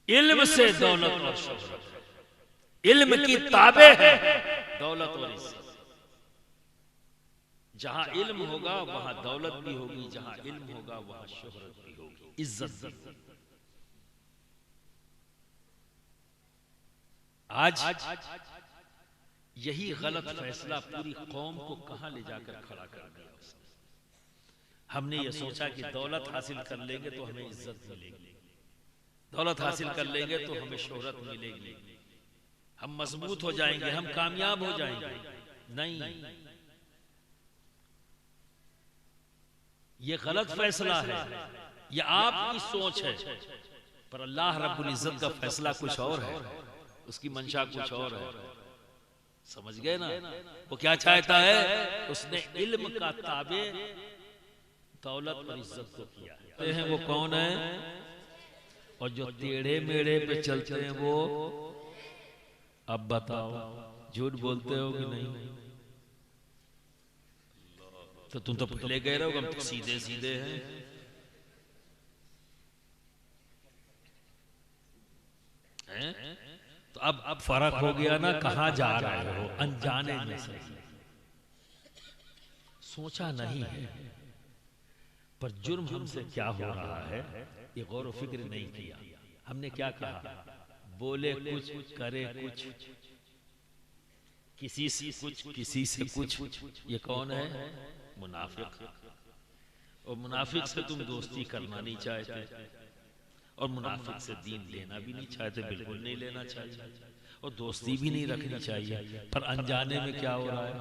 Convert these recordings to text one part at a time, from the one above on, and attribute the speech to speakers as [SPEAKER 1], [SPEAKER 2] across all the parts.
[SPEAKER 1] इल्म से दौलत और शोहरत है। इल्म की ताबे है दौलत और इज्जत। जहां इल्म होगा वहां दौलत भी होगी, जहां इल्म होगा वहां शोहरत भी होगी, इज्जत भी होगी। आज यही गलत फैसला पूरी कौम को कहां ले जाकर खड़ा कर दिया उसने। हमने ये सोचा कि दौलत हासिल कर लेंगे तो हमें इज्जत मिलेगी, दौलत हासिल कर लेंगे तो हमें शोहरत मिलेगी, हम मजबूत हो जाएंगे, हम कामयाब हो जाएंगे। नहीं, ये गलत फैसला है, ये आपकी सोच है। पर अल्लाह रब्बुल इज्जत का फैसला कुछ और है, उसकी मंशा कुछ और है। समझ गए ना? वो क्या चाहता है? उसने इल्म का ताबे दौलत और इज्जत को किया है। वो कौन है? और जो टेढ़े मेढ़े पे चलते हैं वो, अब बताओ झूठ बोलते हो कि नहीं? तो तुम तो पहले कह रहे हो हम तो सीधे सीधे हैं। तो अब फर्क हो गया ना, कहां जा रहे हो? अनजाने में से सोचा नहीं है, पर जुर्म हमसे क्या हो रहा है ये गौर फिक्र नहीं किया। हमने क्या कहा? बोले कुछ करे कुछ, किसी से कुछ किसी से कुछ। ये कौन है? मुनाफिक। और मुनाफिक से तुम दोस्ती करना नहीं चाहते, और मुनाफिक से दीन लेना भी नहीं चाहते, बिल्कुल नहीं लेना चाहिए, और दोस्ती भी नहीं रखनी चाहिए। पर अनजाने में क्या हो रहा है?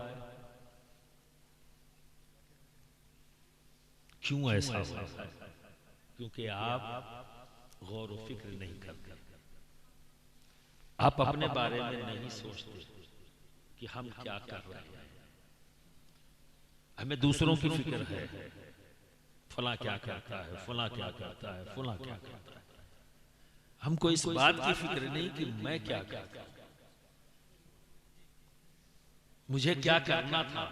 [SPEAKER 1] क्यों ऐसा हो रहा है? क्योंकि आप गौर व फिक्र नहीं करते, आप अपने बारे में नहीं सोचते कि हम क्या कर रहे हैं। हमें दूसरों की फिक्र है, फला क्या करता है, फला क्या करता है, फला क्या करता है। हमको इस बात की फिक्र नहीं कि मैं क्या करता हूं, मुझे क्या करना था,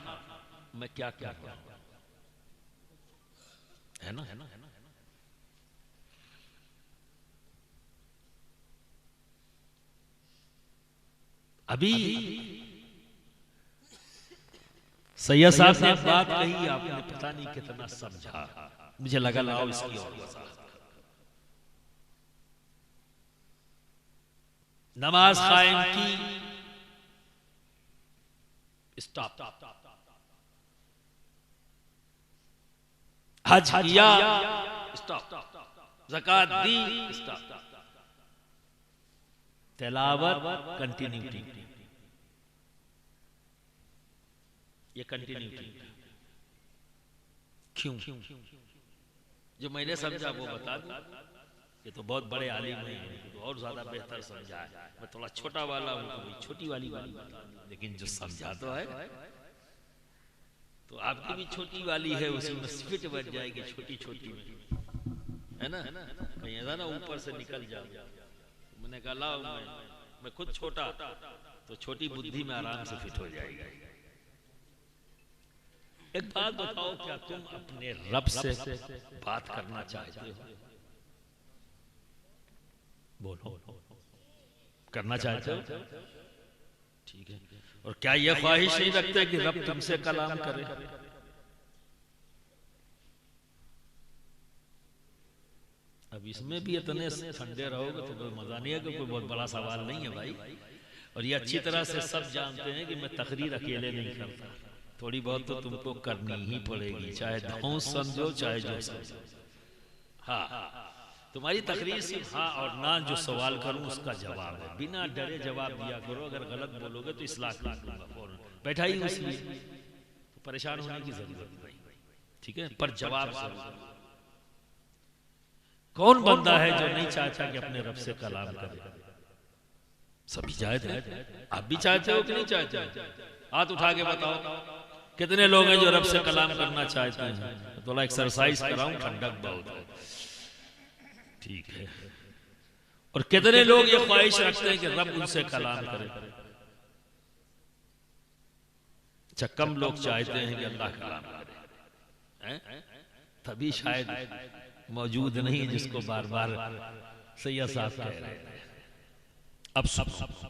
[SPEAKER 1] मैं क्या कर रहा हूं। है ना? अभी सैयद साहब ने बात कही, आपने पता नहीं कितना समझा। मुझे लगा लाओ इसकी और वजाहत। नमाज कायम की, स्टॉप। हज किया, स्टॉप। ज़कात दी, स्टॉप। तिलावत कंटिन्यूटी, ये कंटिन्यूटी क्यों? जो मैंने समझा वो बता दूं। ये तो बहुत बड़े आलिम हैं, तो और ज्यादा बेहतर समझा है। मैं थोड़ा छोटा वाला हूं तो वही छोटी वाली बता दूं, लेकिन जो समझा तो है, तो आपकी भी छोटी वाली है, उसी में फिट बैठ जाएगी छोटी छोटी में, है ना? कहीं ऐसा ना ऊपर से निकल जाओ। मैंने कहा लाओ, मैं खुद छोटा, तो छोटी बुद्धि में आराम से फिट हो जाएगा। एक बात बताओ, क्या तुम अपने रब से बात करना चाहते हो? बोलो, करना चाहते हो? ठीक है। और क्या यह ख्वाहिश नहीं रखते कि रब तुमसे कलाम करे? अब इसमें भी इतने ठंडे रहोगे तो कोई मजा नहीं है, कोई बहुत बड़ा सवाल नहीं है भाई। और ये अच्छी तरह से सब जानते हैं कि मैं तकरीर अकेले नहीं करता, थोड़ी बहुत तो तुमको करनी ही पड़ेगी, चाहे धौंस समझो चाहे जो समझो। हाँ, तुम्हारी तकरीर सिर्फ हाँ और ना जो सवाल करूं उसका जवाब है, बिना डरे जवाब दिया करो। अगर गलत बोलोगे तो इस्लाह कर दूंगा फौरन, बैठा ही इसलिए, तो परेशान होने की जरूरत नहीं, ठीक है? पर जवाब जरूर। कौन बंदा है जो नहीं चाहता कि अपने रब से कलाम करे? सभी चाहते हैं। आप भी चाहते हो कि नहीं चाहते? हाथ उठा के बताओ, कितने लोग हैं जो रब से कलाम करना चाहते हैं? थोड़ा एक्सरसाइज कराऊं, ठंडक बहुत है, ठीक है। और कितने लोग ये ख्वाहिश रखते हैं कि रब उनसे कलाम करे? अच्छा, कम लोग चाहते हैं कि अल्लाह कलाम करे, तभी शायद मौजूद नहीं जिसको बार बार सैयद साहब कह रहे हैं, अब सुनो,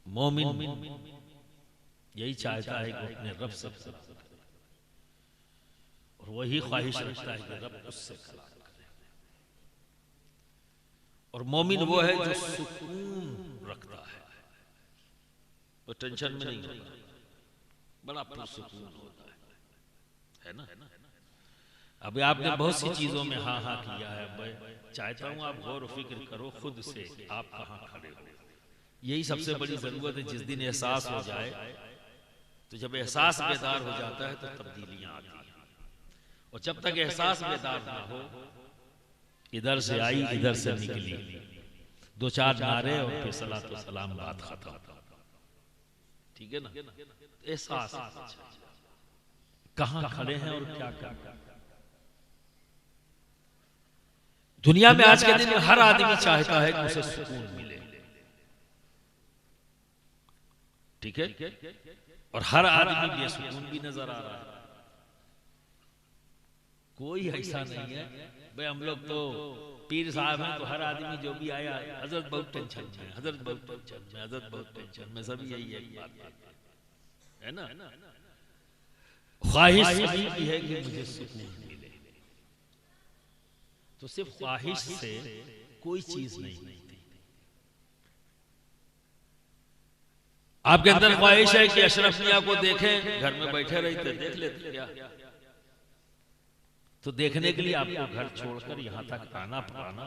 [SPEAKER 1] मोमिन यही चाहता है कि अपने रब से और वही ख्वाहिश रखता है कि रब उससे कलाम करे। और मोमिन वो है जो सुकून रखता है, वो टेंशन में नहीं होता, बड़ा पुरसुकून होता है ना। अभी आपने बहुत सी चीजों में हाँ हाँ किया है, मैं चाहता हूं आप गौर फिक्र करो खुद से, आप कहां खड़े हो। यही सबसे बड़ी जरूरत है। जिस दिन एहसास हो जाए, तो जब एहसास बेदार हो जाता है तो तब्दीलियां आती हैं, और जब तक एहसास बेदार ना हो, इधर से आई इधर से निकली, दो चार नारे और फिर सलात व सलाम, बात खत्म। ठीक है ना। एहसास कहां खड़े हैं और क्या कर रहे हैं। दुनिया में आज के दिन में हर आदमी चाहता है कि उसे सुकून मिले, ठीक है, और हर आदमी बेसुकून भी नजर आ रहा है। कोई ऐसा नहीं है भाई हम लोग तो पीर साहब हैं तो हर आदमी जो भी आया, हजरत बहुत टेंशन में, हजरत बहुत टेंशन में, हजरत बहुत टेंशन में, सब यही एक बात है ना। ख्वाहिश की है कि मुझे सुकून मिले, तो सिर्फ ख्वाहिश से कोई चीज नहीं मिलती। आपके अंदर ख्वाहिश है कि अशरफ मियां को देखें, घर में बैठे रहते, देख लेते क्या, तो देखने के लिए आपको घर छोड़कर यहां तक आना पड़ाना,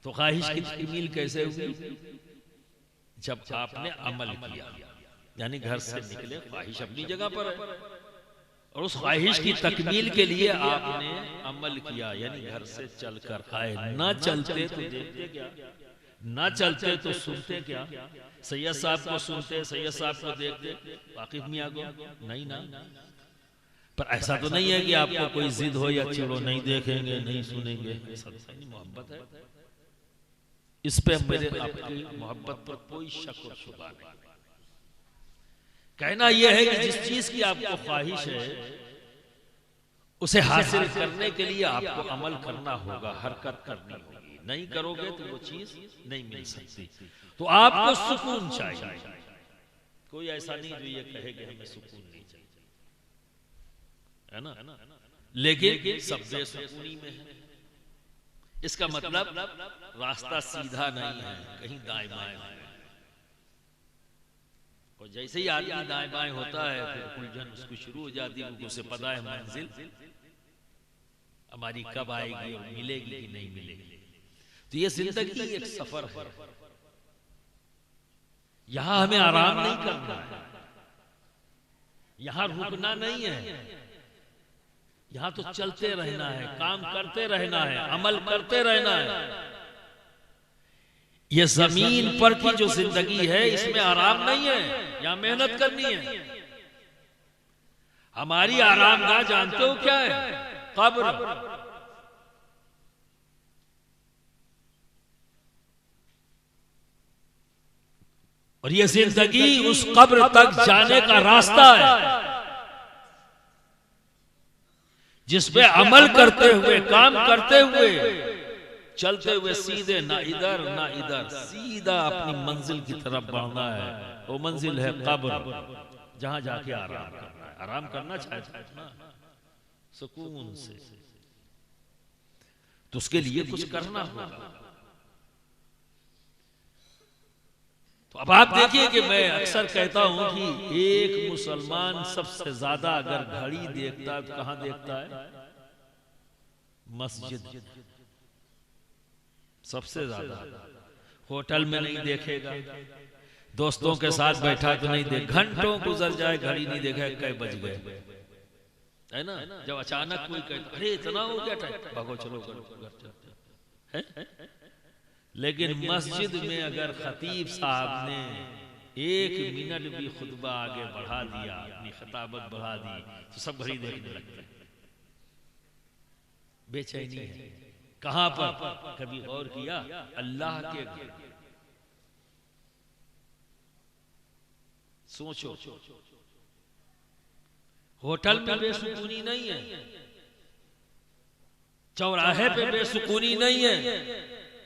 [SPEAKER 1] तो ख्वाहिश की तकमील कैसे हुई? जब आपने अमल किया, यानी घर से निकले, ख्वाहिश अपनी जगह पर है, और उस ख्वाहिश की तकमील के लिए आपने अमल किया, यानी घर से चलकर आए। ना चलते तो देखते क्या, ना चलते तो सुनते क्या। सैयद साहब को सुनते, सैयद साहब को देखते, वाकिफ मियां को नहीं ना। पर ऐसा तो नहीं है कि आपको कोई जिद हो या चलो नहीं देखेंगे नहीं सुनेंगे, ऐसा नहीं। मोहब्बत है, इस पे मेरे आपकी मोहब्बत पर कोई शक और शुबा नहीं। कहना यह है कि जिस चीज की आपको ख्वाहिश है उसे हासिल करने के लिए आपको अमल करना होगा, हरकत करनी होगी। नहीं करोगे तो वो चीज नहीं मिल सकती। तो आपको सुकून चाहिए। कोई ऐसा नहीं जो ये कहे कि हमें सुकून नहीं चाहिए, है ना। लेकिन सब बेसुकूनी में है। इसका मतलब रास्ता सीधा नहीं है, कहीं दाएं बाएं है। और जैसे ही आदमी दाएं बाएं होता है फिर उलझन उसको शुरू हो जाती है। उसे पता है मंजिल हमारी कब आएगी और मिलेगी कि नहीं मिलेगी। तो ये जिंदगी एक सफर है, यहां हमें आराम नहीं करना है, यहां रुकना नहीं है, यहां तो चलते रहना है, काम करते रहना है, अमल करते रहना है। ये जमीन पर की जो जिंदगी है इसमें आराम नहीं है, यहां मेहनत करनी है। हमारी आरामगाह जानते हो क्या है? कब्र। और ये जिंदगी उस कब्र तक जाने का रास्ता है, जिसमें अमल करते हुए, काम करते हुए, चलते हुए सीधे ना इधर ना इधर, सीधा अपनी मंजिल की तरफ बढ़ना है। वो मंजिल है कब्र, जहां जाके आराम करना है। आराम करना चाहता है ना सुकून से, तो उसके लिए कुछ करना होगा। तो अब आप देखिए कि मैं अक्सर कहता हूं कि एक मुसलमान सबसे ज्यादा अगर घड़ी देखता है तो कहां देखता है? मस्जिद। सबसे ज्यादा होटल में नहीं देखेगा, दोस्तों के साथ बैठा तो नहीं देख, घंटों गुजर जाए घड़ी नहीं देखा कई बज गए, है ना। जब अचानक कोई कहता अरे इतना हो गया टाइम, भागो चलो घर चलते हैं। लेकिन मस्जिद में अगर खतीब साहब ने 1 मिनट भी खुतबा आगे बढ़ा दिया, अपनी खिताबत बढ़ा दी, तो सब घड़ी देखने लगते हैं। बेचैनी है कहां पर? कभी गौर किया? अल्लाह के घर। सोचो, होटल में बेसुकूनी नहीं है, चौराहे पे बेसुकूनी नहीं है,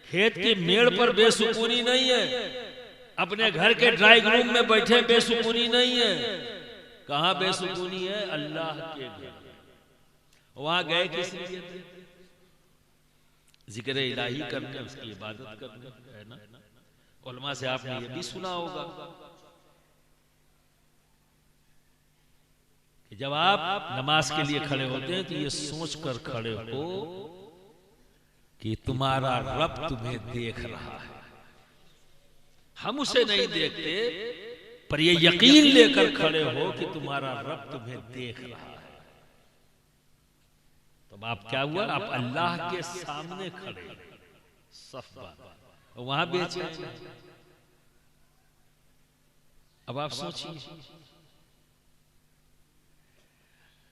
[SPEAKER 1] खेत की मेड़ पर बेसुकूनी नहीं है, अपने घर के ड्राइंग रूम में बैठे बेसुकूनी नहीं है। कहां बेसुकूनी है? अल्लाह के घर। वहां गए किस लिए थे? जिक्र इलाही करने, उसकी इबादत करने, है ना। उलमा से आपने ये भी सुना होगा कि जब आप नमाज के लिए खड़े होते हैं तो ये सोच कर खड़े हो कि तुम्हारा रब तुम्हें देख रहा है। हम उसे नहीं देखते, पर ये यकीन लेकर खड़े हो कि तुम्हारा रब तुम्हें देख रहा है। तो आप क्या हुआ? आप अल्लाह के सामने खड़े, सफा, वहां बेचे। अब आप सोचिए,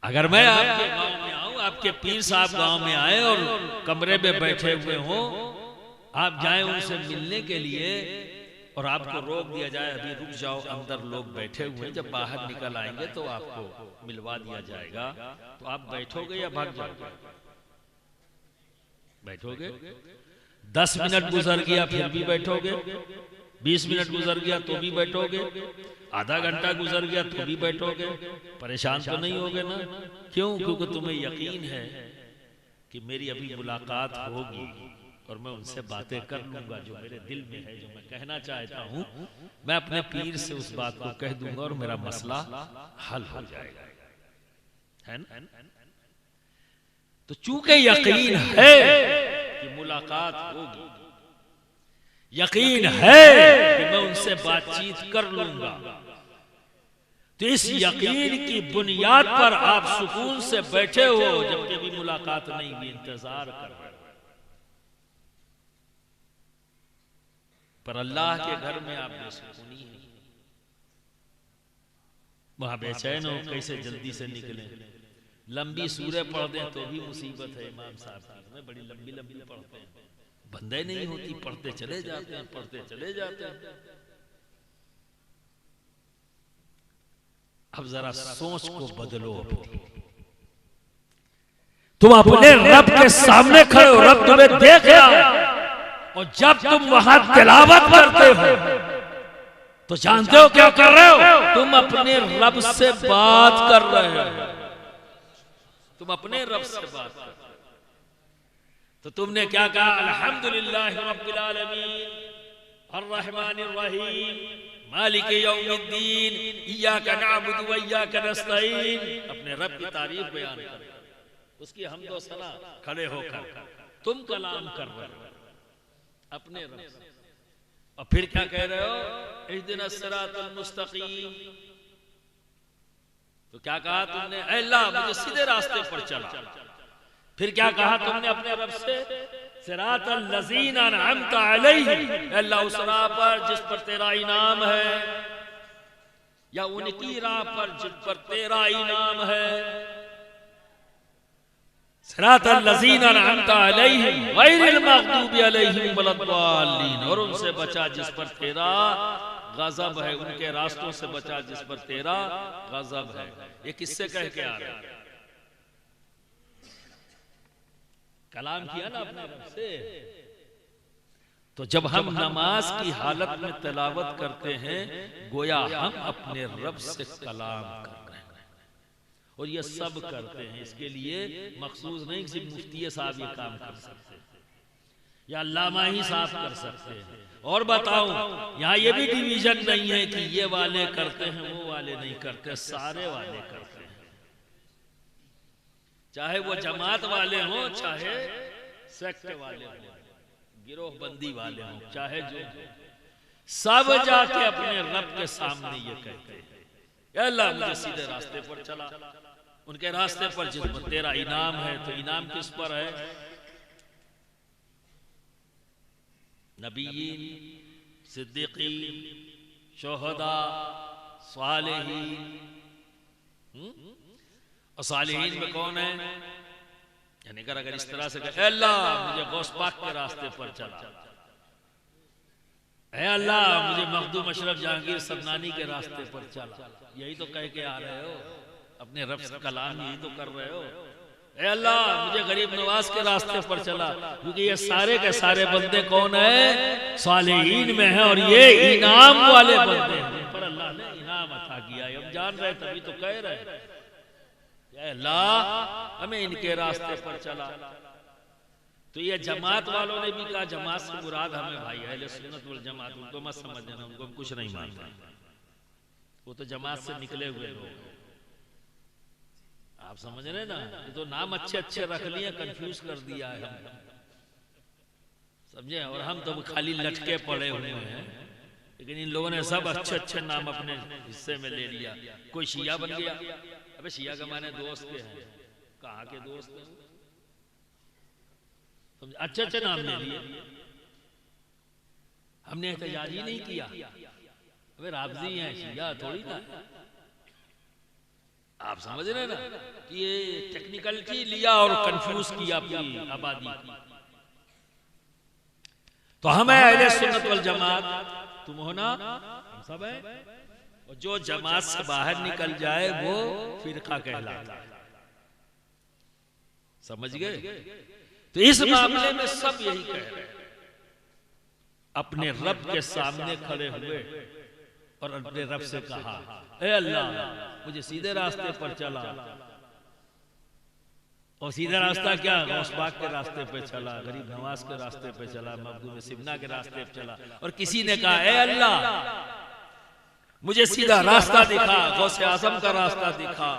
[SPEAKER 1] अगर मैं आपके गांव में आऊं, आपके पीर साहब गांव में आए और कमरे में बैठे हुए हों, आप जाएं उनसे मिलने के लिए और आपको रोक दिया जाए, अभी रुक जाओ, अंदर लोग बैठे हुए हैं, जब बाहर निकल आएंगे तो आपको मिलवा दिया जाएगा, तो आप बैठोगे या भाग जाओगे? बैठोगे। 10 मिनट गुजर गया फिर भी बैठोगे, 20 मिनट गुजर गया तो भी बैठोगे, आधा घंटा गुजर गया तो भी बैठोगे, परेशान तो नहीं होगे ना? क्यों? क्योंकि तुम्हें यकीन है कि मेरी अभी मुलाकात होगी और मैं उनसे बातें कर लूंगा, जो मेरे दिल में है, जो मैं कहना चाहता हूं, मैं अपने पीर से उस बात को कह दूंगा और मेरा मसला हल हो जाएगा, है ना। तो चूंकि यकीन है कि मुलाकात होगी, यकीन है कि मैं उनसे बातचीत कर लूंगा, तो इस यकीन की बुनियाद पर आप सुकून से बैठे हो, जबकि भी मुलाकात नहीं हुई, इंतजार कर रहे हो। पर अल्लाह के घर में आप बेसुकूनी है, वहां बेचैन हो, कैसे जल्दी से निकले। लंबी सूरह पढ़ दें तो भी मुसीबत है। इमाम साहब में बड़ी लंबी लंबी पढ़ते हैं, बंदे नहीं होती, पढ़ते चले जाते हैं, पढ़ते चले जाते हैं। अब जरा सोच को बदलो, तुम अपने रब के सामने खड़े हो, रब तुम्हें देख रहा है, और जब तुम वहां तिलावत करते हो तो जानते हो क्या कर रहे हो? तुम अपने रब से बात कर रहे हो, तुम अपने रब से बात कर रहे हो। तो तुमने क्या कहा? अल्हम्दुलिल्लाह रब्बिल आलमीन अर्रहमानिर रहीम मालिक यौमिद्दीन इय्याका नअबुदु व इय्याका नस्तईन। अपने रब की तारीफ बयान कर, उसकी हम्द व सना खड़े होकर तुम कलाम कर रहे हो अपने रब से। और फिर क्या कह रहे हो? इहदिनस सिरातल मुस्तकीम। तो क्या कहा तुमने? ऐ अल्लाह मुझे सीधे रास्ते पर चला। फिर क्या कहा तुमने अपने रब से? सिरातल लज़ीना अनअमता अलैहिम। अल्लाह उस राह पर जिस पर तेरा इनाम है, या उनकी राह पर जिस पर तेरा इनाम है। सिरातल लज़ीना अनअमता अलैहिम गैरिल मग़दूबि अलैहिम वलद्दाल्लीन। और उनसे बचा जिस पर तेरा गजब है, उनके रास्तों से बचा जिस पर तेरा गजब है। ये किससे कह के आ रहे हैं? कलाम किया ना अपने रब से। तो जब हम नमाज की हालत में तिलावत करते हैं, गोया हम अपने रब से कलाम कर रहे हैं। और ये सब करते हैं, इसके लिए मखसूस नहीं कि मुफ्ती साहब ये काम कर सकते हैं या अल्लामा ही साहब कर सकते हैं। और बताओ, यहाँ ये भी डिवीजन नहीं है कि ये वाले करते हैं वो वाले नहीं करते, सारे वाले करते हैं। चाहे वो जमात वाले हों, चाहे सेक्ट वाले हों, गिरोह बंदी वाले हों, चाहे जो, सब जाके अपने रब के सामने ये कहते हैं, अल्लाह मुझे सीधे रास्ते पर चला। उनके रास्ते पर जिस पर तेरा इनाम है, तो इनाम किस पर है? नबीयीन, सिद्दीकीन, शुहदा, सालिहीन। और सालिहीन में कौन है? यानी अगर इस तरह से कहे, अल्लाह मुझे गौस पाक के रास्ते पर चला, अल्लाह मुझे मखदूम अशरफ जहांगीर सबनानी के रास्ते पर चला, यही तो कह के आ रहे हो अपने रब से कलाम, यही तो कर रहे हो। ए अल्लाह मुझे गरीब नवाज के रास्ते पर चला, क्योंकि ये सारे के सारे बंदे कौन है, सालिहीन में है, और ये इनाम वाले बंदे हैं जिन पर अल्लाह ने इनाम अता किया। हम जान रहे तभी तो कह रहे अल्लाह हमें इनके रास्ते पर चला। तो ये जमात वालों ने भी कहा, जमात से मुराद हमें भाई अहले सुन्नत वल जमात, उनको मत समझना, उनको हम कुछ नहीं मानते, वो तो जमात से निकले हुए लोग, आप समझ रहे ना। ये तो नाम अच्छे अच्छे रख लिए, कंफ्यूज कर दिया है हम, समझे। और हम तो खाली लटके पड़े हुए हैं, लेकिन इन लोगों ने सब अच्छे अच्छे नाम अपने हिस्से में ले लिया। कोई शिया बन गया, अबे शिया का माने दोस्त के हैं, कहाँ के दोस्त हैं, अच्छे अच्छे नाम ले लिए। हमने एहतजाज ही नहीं किया, अबे राबजी हैं, शिया थोड़ी ना, आप समझ रहे ना कि ये टेक्निकलिटी लिया और कंफ्यूज किया पूरी आबादी। तो हम है अहले सुन्नत वल जमात, तुम हो ना, हम सब है। और जो जमात से बाहर निकल जाए वो फिरका कहलाता है, समझ गए। तो इस मामले में सब यही कह रहे हैं, अपने रब के सामने खड़े हुए और अपने रब से कहा, ए अल्लाह मुझे सीधे रास्ते पर चला। और सीधा रास्ता क्या, गौस पाक के रास्ते पे चला, गरीब नवाज के रास्ते पे चला, मखदूम सिबना के रास्ते पे चला। और किसी ने कहा, ए अल्लाह मुझे सीधा रास्ता दिखा, गौस आजम का रास्ता दिखा,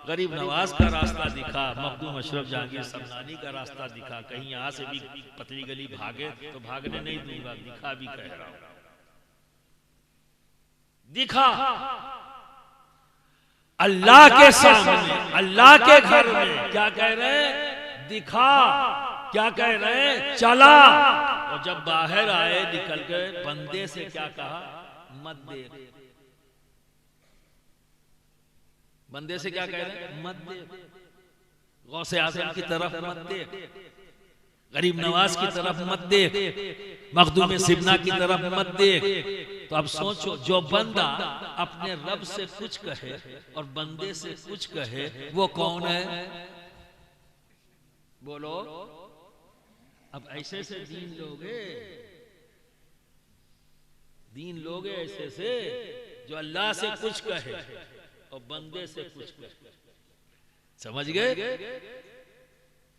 [SPEAKER 1] गरीब नवाज का रास्ता दिखा, मखदूम अशरफ जहांगीर समनानी का रास्ता दिखा। कहीं यहाँ से भी पतली गली भागे तो भागने नहीं दूंगा, दिखा भी कह रहा हूं, दिखा। अल्लाह के सामने, अल्लाह के घर में क्या कह रहे हैं, दिखा। क्या कह रहे हैं, चला। और जब बाहर आए निकल गए, बंदे से क्या कहा, मत देख। बंदे से क्या कह रहे हैं, मत देख, गौसे आज़म की तरफ मत देख, गरीब नवाज की तरफ मत देख, मखदूम सिबना की तरफ मत देख। तो अब सोचो, जो बंदा अपने रब से कुछ कहे और बंदे से कुछ कहे, वो कौन है, बोलो। अब ऐसे से दीन लोगे ऐसे से, जो अल्लाह से कुछ कहे और बंदे से कुछ कहे, समझ गए।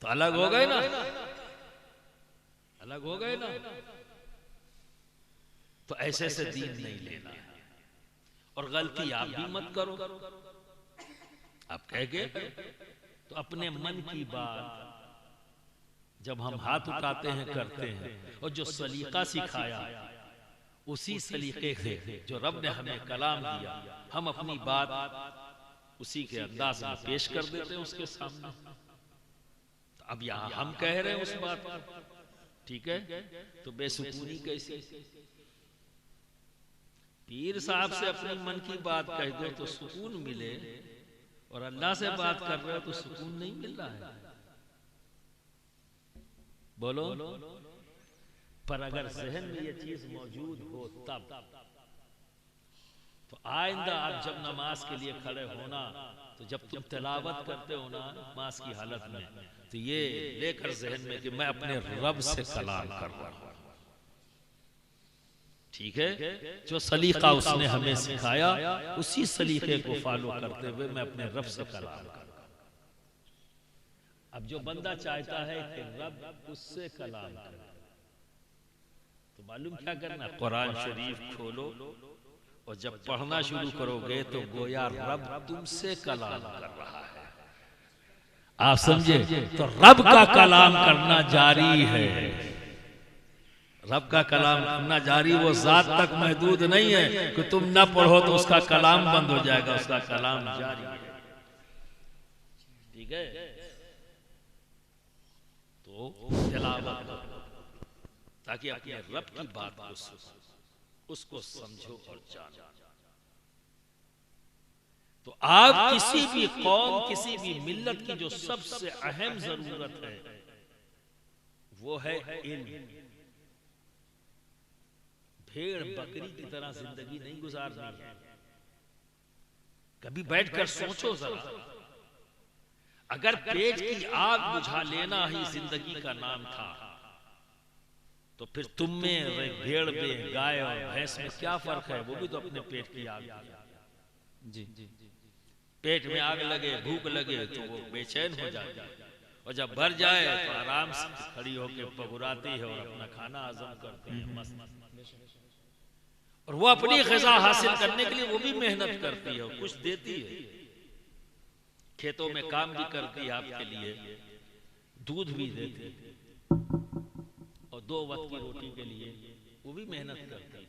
[SPEAKER 1] तो अलग हो गए ना, अलग हो गए ना। तो ऐसे से दीन नहीं लेना है। और गलती आप भी मत करो। आप कह गए तो अपने मन की बात जब हम हाथ उठाते हैं करते हैं, और जो सलीका सिखाया उसी सलीके से जो रब ने हमें कलाम दिया, हम अपनी बात उसी के अंदाज में पेश कर देते हैं उसके सामने। तो अब यहां हम कह रहे हैं उस बात पर, ठीक है। तो बेसुकूनी कैसी, पीर साहब से अपने मन की बात कह दो तो सुकून मिले, और अल्लाह से बात कर रहे हो तो सुकून नहीं मिल रहा है, बोलो। पर अगर जहन में ये चीज मौजूद हो तब, तो आइंदा आप जब नमाज के लिए खड़े होना, तो जब तुम तिलावत करते हो ना नमाज की हालत में, तो ये लेकर जहन में कि मैं अपने रब से कलाम कर रहा हूं, ठीक है। जो सलीका उसने हमें सिखाया, उसी सलीके को फॉलो करते हुए मैं अपने रब से कलाम कर रहा हूं। अब जो बंदा चाहता है कि रब उससे कलाम करे, तो मालूम क्या करना, कुरान शरीफ खोलो, और जब पढ़ना शुरू करोगे तो गोया रब तुमसे कलाम कर रहा है, आप समझे। तो रब का कलाम करना जारी है, रब का कलाम करना जारी, वो जात तक महदूद नहीं है कि तुम ना पढ़ो तो उसका कलाम बंद हो जाएगा, उसका कलाम जारी है, ठीक है। तो तिलावत ताकि अपने रब की बात को उसको समझो और जानो। तो आप किसी भी कौम, किसी भी मिल्लत की जो सबसे अहम जरूरत है वो है इल्म। भेड़ बकरी की तरह जिंदगी नहीं गुजारनी है। कभी बैठकर सोचो जरा, अगर पेट की आग बुझा लेना ही जिंदगी का नाम था, तो फिर तुम में, भेड़ में, गाय और भैंस में क्या फर्क है? वो भी तो अपने पेट की आग जी। पेट में आग लगे, भूख लगे तो वो बेचैन हो जाए, और जब भर जाए तो आराम से खड़ी होकर पगुराती है और अपना खाना हजम करती है मस्त। और वो अपनी ग़िज़ा हासिल करने के लिए वो भी मेहनत करती है और कुछ देती है, खेतों में काम भी करती है आपके लिए, दूध भी देती है, और 2 वक्त की रोटी के लिए वो भी मेहनत करती है।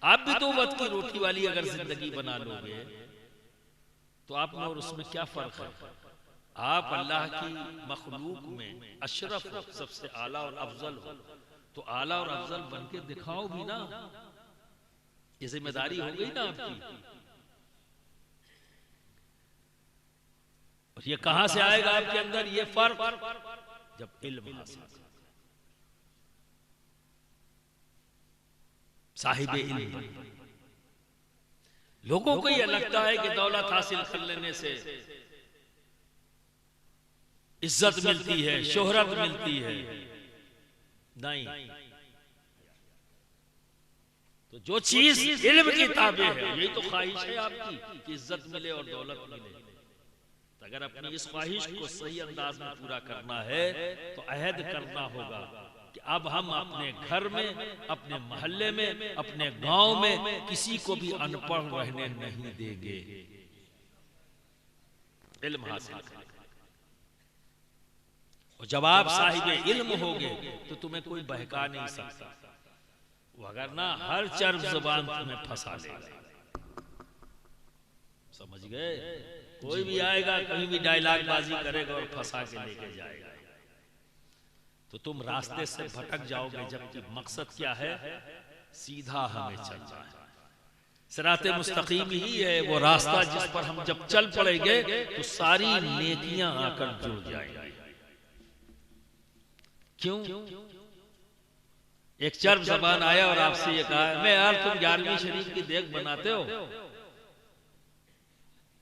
[SPEAKER 1] आप भी 2 वक्त की रोटी वाली अगर जिंदगी बना लोगे तो आप में और उसमें क्या फर्क है? आप अल्लाह की मखलूक में अशरफ हो, सबसे आला और अफजल हो, तो आला और अफजल बन के दिखाओ भी ना, ये जिम्मेदारी हो गई ना आपकी। और ये कहां से आएगा आपके अंदर ये फर्क? जब इल्म हासिल, साहिबे इल्म। लोगों को यह लगता है कि दौलत हासिल कर लेने से इज्जत मिलती है, शोहरत मिलती है। नहीं, तो जो चीज इल्म की ताबे है, यही तो ख्वाहिश है आपकी कि इज्जत मिले और दौलत मिले। तो अगर अपनी इस ख्वाहिश को सही अंदाज में पूरा करना है तो अहद करना होगा कि अब हम अपने घर में, अपने मोहल्ले में, अपने गांव में किसी को भी अनपढ़ रहने नहीं देंगे। इल्म हासिल करें, और जब आप साहिबे इल्म होगे तो तुम्हें कोई बहका नहीं सकता। वो अगर ना हर चर्ब जुबान तुम्हें फंसा लेगा। समझ गए? कोई भी आएगा, कहीं भी डायलॉग बाजी करेगा और फंसा के लेके जाएगा, तो तुम रास्ते से भटक जाओगे। जबकि मकसद क्या है? सीधा हमें चलना है, सिराते मुस्तकीम ही है वो रास्ता जिस पर हम जब चल पड़ेंगे तो सारी नेकियां आकर जुड़ जाएंगी। क्यों? एक चर्ब ज़बान आया और आपसे ये कहा, मैं यार तुम 11वीं शरीफ की देख बनाते हो,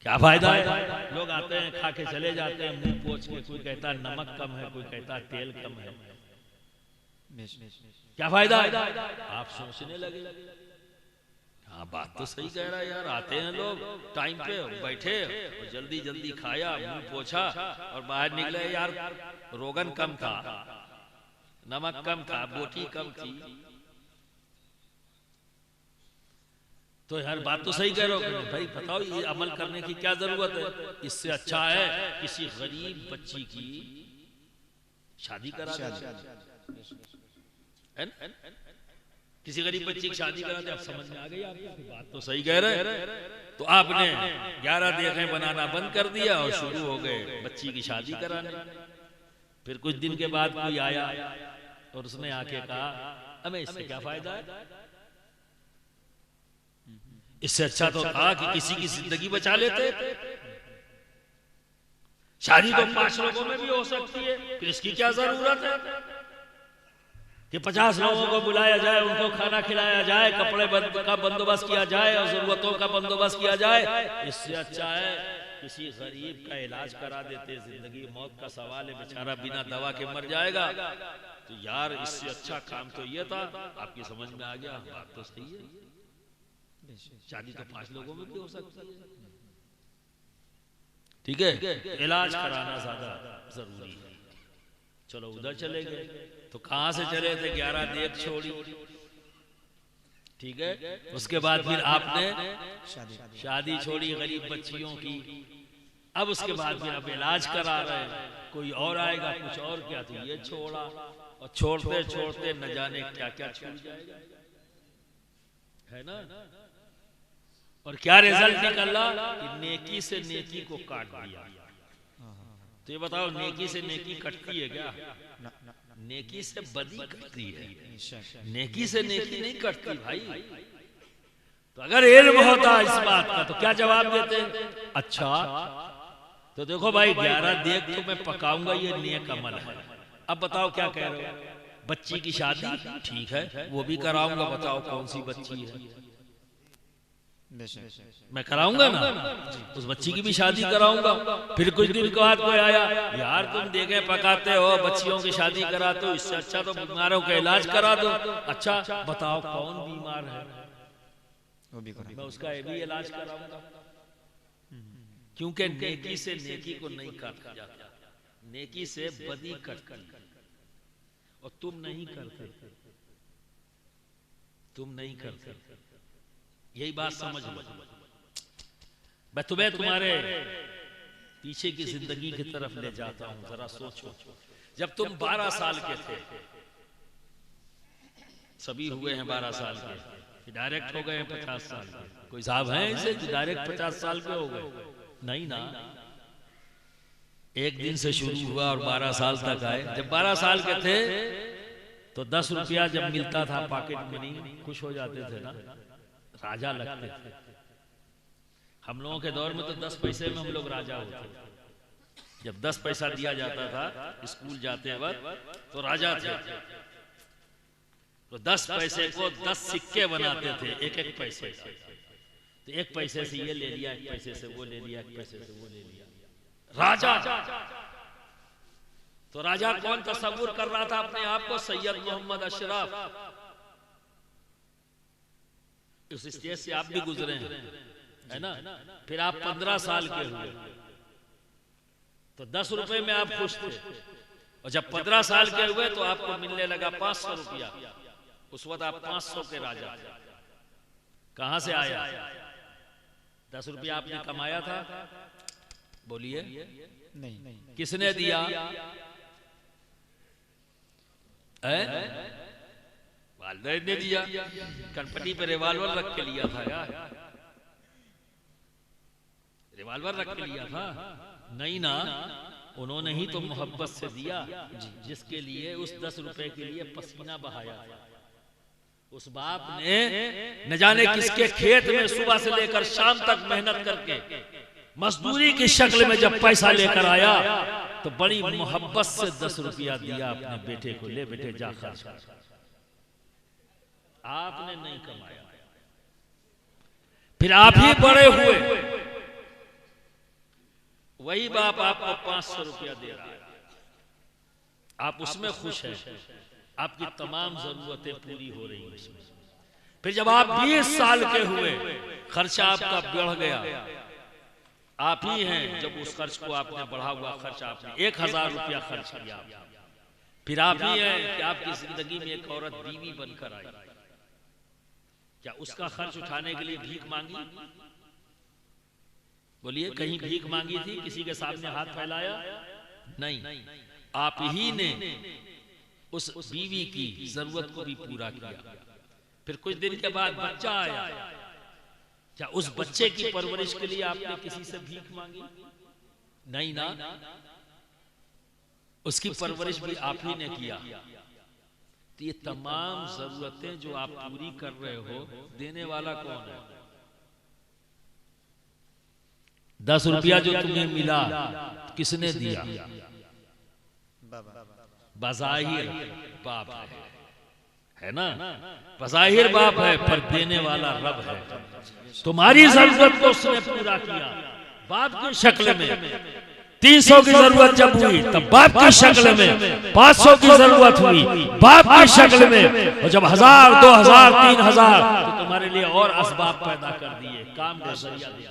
[SPEAKER 1] क्या फायदा है? लोग आते हैं, खा के चले जाते हैं मुंह पोंछ के, कोई कहता है नमक कम है, कोई कहता है तेल कम है, क्या फायदा है? आप सोचने लगे, हाँ बात तो सही कह रहा है यार। आते हैं लोग टाइम पे, बैठे और जल्दी जल्दी खाया, मुंह पोछा और बाहर निकले, यार रोगन कम था, नमक कम था, बोटी कम थी। तो यार बात तो सही कह रहे हो भाई, बताओ ये अमल करने की क्या जरूरत है? इससे अच्छा है किसी गरीब बच्ची की शादी करा दे, किसी गरीब बच्ची की शादी करा दे। अब समझ में आ गई आपको, बात तो सही कह रहे। तो आपने 11 देखें बनाना बंद कर दिया और शुरू हो गए बच्ची की शादी कराने। फिर कुछ दिन के बाद कोई आया और उसने आके कहा, हमें इससे क्या फायदा है? इससे अच्छा तो था कि किसी की जिंदगी बचा लेते। शादी तो 5 लोगों में भी हो सकती है, फिर इसकी क्या जरूरत है कि 50 लोगों को बुलाया जाए, उनको खाना खिलाया जाए, कपड़े का बंदोबस्त किया जाए और जरूरतों का बंदोबस्त किया जाए। इससे अच्छा है किसी गरीब का इलाज करा देते। जिंदगी मौत का सवाल है, बेचारा बिना दवा के मर जाएगा। तो यार इससे अच्छा काम तो ये था। आपकी समझ में आ गया, बात तो सही है। शादी तो 5 लोगों में भी हो सकती है, ठीक है, इलाज कराना ज्यादा जरूरी है। चलो उधर चले गए, तो कहां से चले थे? 11 देख छोड़ी, ठीक है। उसके बाद फिर आपने शादी छोड़ी गरीब बच्चियों की। अब उसके बाद फिर अब इलाज करा रहे, कोई और आएगा कुछ और क्या, तो ये छोड़ा, और छोड़ते छोड़ते न जाने क्या क्या छूट जाएगा, है ना। और क्या रिजल्ट निकला कि नेकी से नेकी को काट दिया। तो ये बताओ, नेकी से नेकी कटती है क्या? नेकी से बदी कटती है, नेकी से नेकी नहीं कटती भाई। तो अगर इल्म होता इस बात का तो क्या जवाब देते? अच्छा तो देखो भाई, 11 देख तो मैं पकाऊंगा, ये नेक अमल है। अब बताओ क्या कह रहे हो? बच्ची की शादी ठीक है, वो भी कराऊंगा, बताओ कौन सी बच्ची है? मैं कराऊंगा ना, उस बच्ची की भी शादी कराऊंगा। फिर कुछ दिन के बाद कोई आया, यार तुम देखे पकाते हो, बच्चियों की शादी कराते हो, इससे अच्छा तो बीमारों का इलाज करा दो। अच्छा बताओ कौन बीमार है, मैं उसका भी इलाज कराऊंगा। क्योंकि नेकी से नेकी को नहीं काटा जाता, नेकी से बदी कटती, और तुम नहीं करते, तुम नहीं करते। यही बात समझ लो। मैं तुम्हें तुम्हारे पीछे की जिंदगी की तरफ ले जाता हूं, जरा सोचो। जब तुम 12 साल के थे, सभी हुए हैं 12 साल के, डायरेक्ट हो गए हैं 50 साल के। कोई साहब हैं इसे डायरेक्ट 50 साल के हो गए? नहीं ना, एक दिन से शुरू हुआ और 12 साल तक आए। जब 12 साल के थे तो 10 रुपया जब मिलता था पॉकेट मनी, खुश हो जाते थे ना, राजा लगते थे। हम लोगों के दौर में तो 10 पैसे में हम लोग राजा होते थे। जब 10 पैसा दिया जाता था स्कूल जाते वक्त तो राजा थे। तो 10 पैसे को 10 सिक्के बनाते थे, एक एक पैसे का। तो एक पैसे से ये ले लिया, एक पैसे से वो ले लिया, एक पैसे से वो ले लिया, राजा। तो राजा कौन तसव्वुर कर रहा था अपने आप को? सैयद मोहम्मद अशरफ। उस स्टेज से आप भी गुजरे हैं, है ना। फिर आप 15 साल के हुए तो 10 रुपए में आप खुश थे, और जब 15 साल के हुए तो आपको मिलने लगा 500 रुपया। उस वक्त आप 500 के राजा। कहां से आया? 10 रुपया आपने कमाया था? बोलिए नहीं। किसने दिया? वालिदैन ने दिया। कनपटी पे रिवाल्वर रख के लिया था यार, रिवाल्वर रख के लिया था? नहीं ना, उन्होंने ही तो मोहब्बत से दिया, जिसके लिए उस 10 रुपए के लिए पसीना बहाया था। उस बाप ने न जाने किसके खेत में सुबह से लेकर शाम तक मेहनत करके मजदूरी की शक्ल में जब पैसा लेकर आया तो बड़ी मोहब्बत से 10 रुपया दिया अपने बेटे को, ले बेटे जा खर्च कर। आपने नहीं कमाया, फिर आप ही बड़े हुए, वही बाप आपको 500 रुपया दे रहा है, आप उसमें खुश हैं, आपकी तमाम जरूरतें पूरी हो रही हैं उसमें। फिर जब आप 20 साल के हुए, खर्चा आपका बढ़ गया, आप ही हैं जब उस खर्च को आपने बढ़ा हुआ खर्च, आपने 1000 रुपया खर्च किया। फिर आप ही हैं कि आपकी जिंदगी में एक औरत बीवी बनकर आई, क्या उसका खर्च उठाने के लिए भीख मांगी? बोलिए, कहीं भीख मांगी थी? किसी के सामने हाथ फैलाया? नहीं, आप ही ने उस बीवी की जरूरत को भी पूरा किया। फिर कुछ दिन के बाद बच्चा आया, क्या उस बच्चे की परवरिश के लिए आपने किसी से भीख मांगी? नहीं ना, उसकी परवरिश भी आप ही ने किया। तो ये तमाम जरूरतें जो आप पूरी कर रहे हो, देने वाला कौन है? 10 रुपया जो तुम्हें मिला किसने दिया? बज़ाहिर बाप है ना, बज़ाहिर बाप है, पर देने वाला रब है। तुम्हारी जरूरत को उसने पूरा किया बाप की शक्ल में। 300 की जरूरत जब हुई तब बाप की शक्ल में, 500 की जरूरत हुई बाप की शक्ल में, और जब 1000, 2000, 3000 तो तुम्हारे लिए और असबाब पैदा कर दिए, काम का जरिया दिया।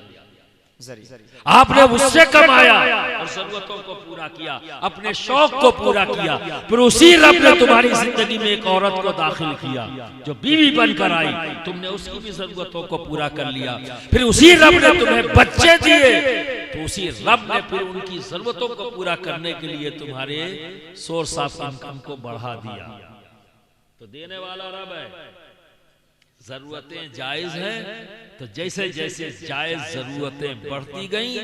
[SPEAKER 1] आपने उससे कमाया और जरूरतों को पूरा किया, अपने शौक को पूरा किया। फिर उसी रब ने तुम्हारी जिंदगी में एक औरत को दाखिल किया जो बीवी बनकर आई, तुमने उसकी भी जरूरतों को पूरा कर लिया। फिर उसी रब ने तुम्हें बच्चे दिए, तो उसी रब ने फिर उनकी जरूरतों को पूरा करने के लिए तुम्हारे सोर्स ऑफ इनकम को बढ़ा दिया। तो देने वाला रब है। जरूरतें जायज हैं, तो जैसे जैसे जायज जरूरतें बढ़ती गई,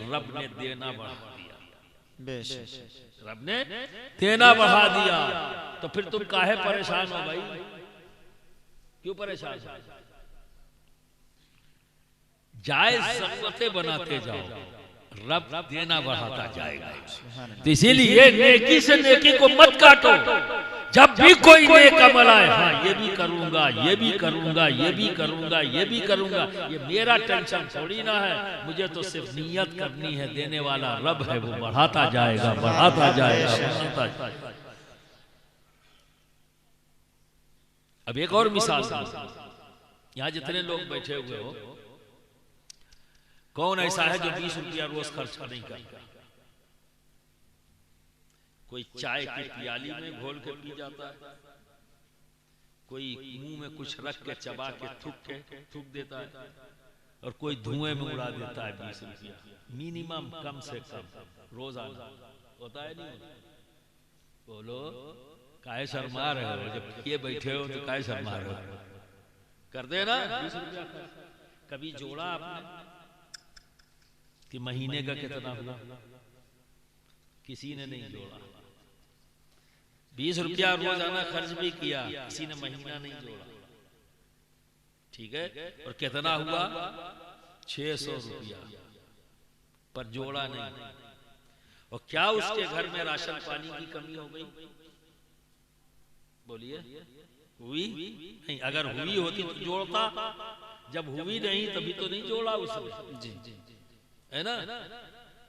[SPEAKER 1] रब ने देना बढ़ा दिया, रब ने देना बढ़ा दिया। तो फिर तुम काहे परेशान हो भाई? क्यों परेशान हो? जायज जरूरतें बनाते जाओ, रब देना बढ़ाता जाएगा। तो इसीलिए नेकी से नेकी को मत काटो, जब भी कोई नेक अमल आए, हाँ ये भी करूंगा, ये भी करूंगा, ये भी करूंगा, ये भी करूंगा, ये मेरा टेंशन थोड़ी ना है, मुझे तो सिर्फ नियत करनी है, देने वाला रब है, वो बढ़ाता जाएगा, बढ़ाता जाएगा, बढ़ाता जाएगा। अब एक और मिसाल, यहां जितने लोग बैठे हुए हो, कौन ऐसा है जो 20 रुपया रोज खर्च नहीं करता? कोई चाय की प्याली में घोल के पी जाता है, कोई मुंह में कुछ रख के चबा के थूक देता है, और कोई धुएं में उड़ा देता है 20 रुपया मिनिमम, कम से कम रोजाना। होता है नहीं? बोलो काहे शर्मा रहे हो? जब ये बैठे हो तो काहे शर्मा रहे हो? कर देना 20 रुपया। कभी जोड़ा आपने कि महीने का कितना हुआ? किसी ने नहीं जोड़ा। 20 रुपया रोजाना खर्च भी किया, किसी ने महीना नहीं जोड़ा। ठीक है, और कितना हुआ? 600 रुपया, पर जोड़ा नहीं। और क्या उसके घर में राशन पानी की कमी हो गई? बोलिए, हुई नहीं? अगर हुई होती तो जोड़ता, जब हुई नहीं तभी तो नहीं जोड़ा उसने, जी है ना?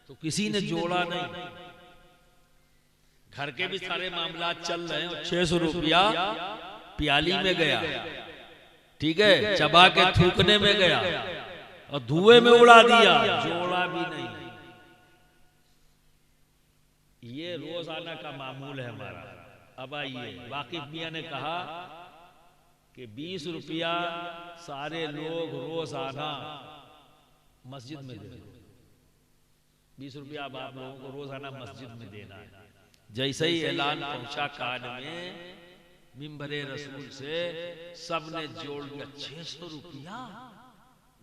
[SPEAKER 1] तो किसी ने जोड़ा नहीं। घर के भी सारे मामला चल रहे हैं, 600 रुपया प्याली में गया, ठीक है, चबा के थूकने में गया और धुएं में उड़ा दिया, जोड़ा भी नहीं। ये रोजाना का मामूल है हमारा। अब आइए, वाकिफ मियां ने कहा कि 20 रुपया सारे लोग रोजाना मस्जिद में दे। 20 रुपया अब आप लोगों को रोजाना मस्जिद में देना है। जैसे ही ऐलान पहुंचा कान में मिंबरे रसूल से, सबने जोड़ दिया 600 रुपया,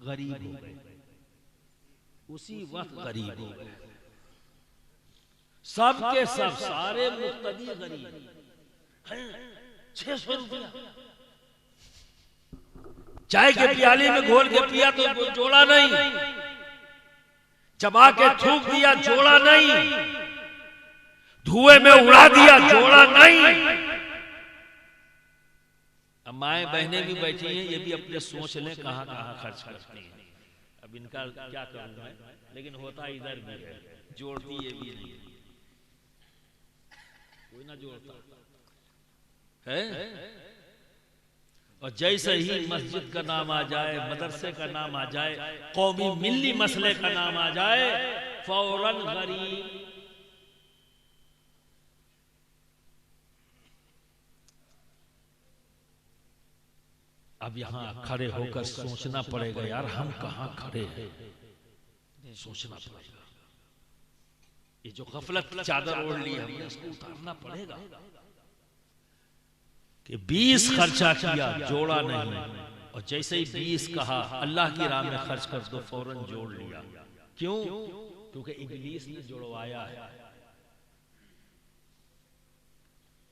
[SPEAKER 1] गरीब हो गए। उसी वक्त गरीब हो गए, सब के सब, सारे मुक्तदी गरीब। 600 रुपया चाय के प्याली में घोल के पिया तो जोड़ा नहीं, चबा के थूक दिया, जोड़ा नहीं, धुएं में उड़ा दिया, जोड़ा नहीं। अब माएं बहनें भी बैठी हैं, ये भी अपने सोच लें कहां कहां खर्च करती हैं। अब इनका क्या करूं मैं, लेकिन होता इधर भी है, जोड़ती ये भी नहीं, कोई ना जोड़ता है। और जैसे ही मस्जिद का नाम आ जाए, मदरसे का नाम आ जाए, कौमी मिल्ली मसले का नाम आ जाए, फौरन गरीब। अब यहां खड़े होकर सोचना पड़ेगा, यार हम कहां खड़े हैं, सोचना पड़ेगा। ये जो गफलत चादर ओढ़ ली हमने, इसको उतारना पड़ेगा कि 20 खर्चा किया, जोड़ा नहीं, और जैसे ही 20 कहा अल्लाह की राह में खर्च कर दो, फौरन जोड़ लिया। क्यों? क्योंकि इब्लीस ने जुड़वाया है।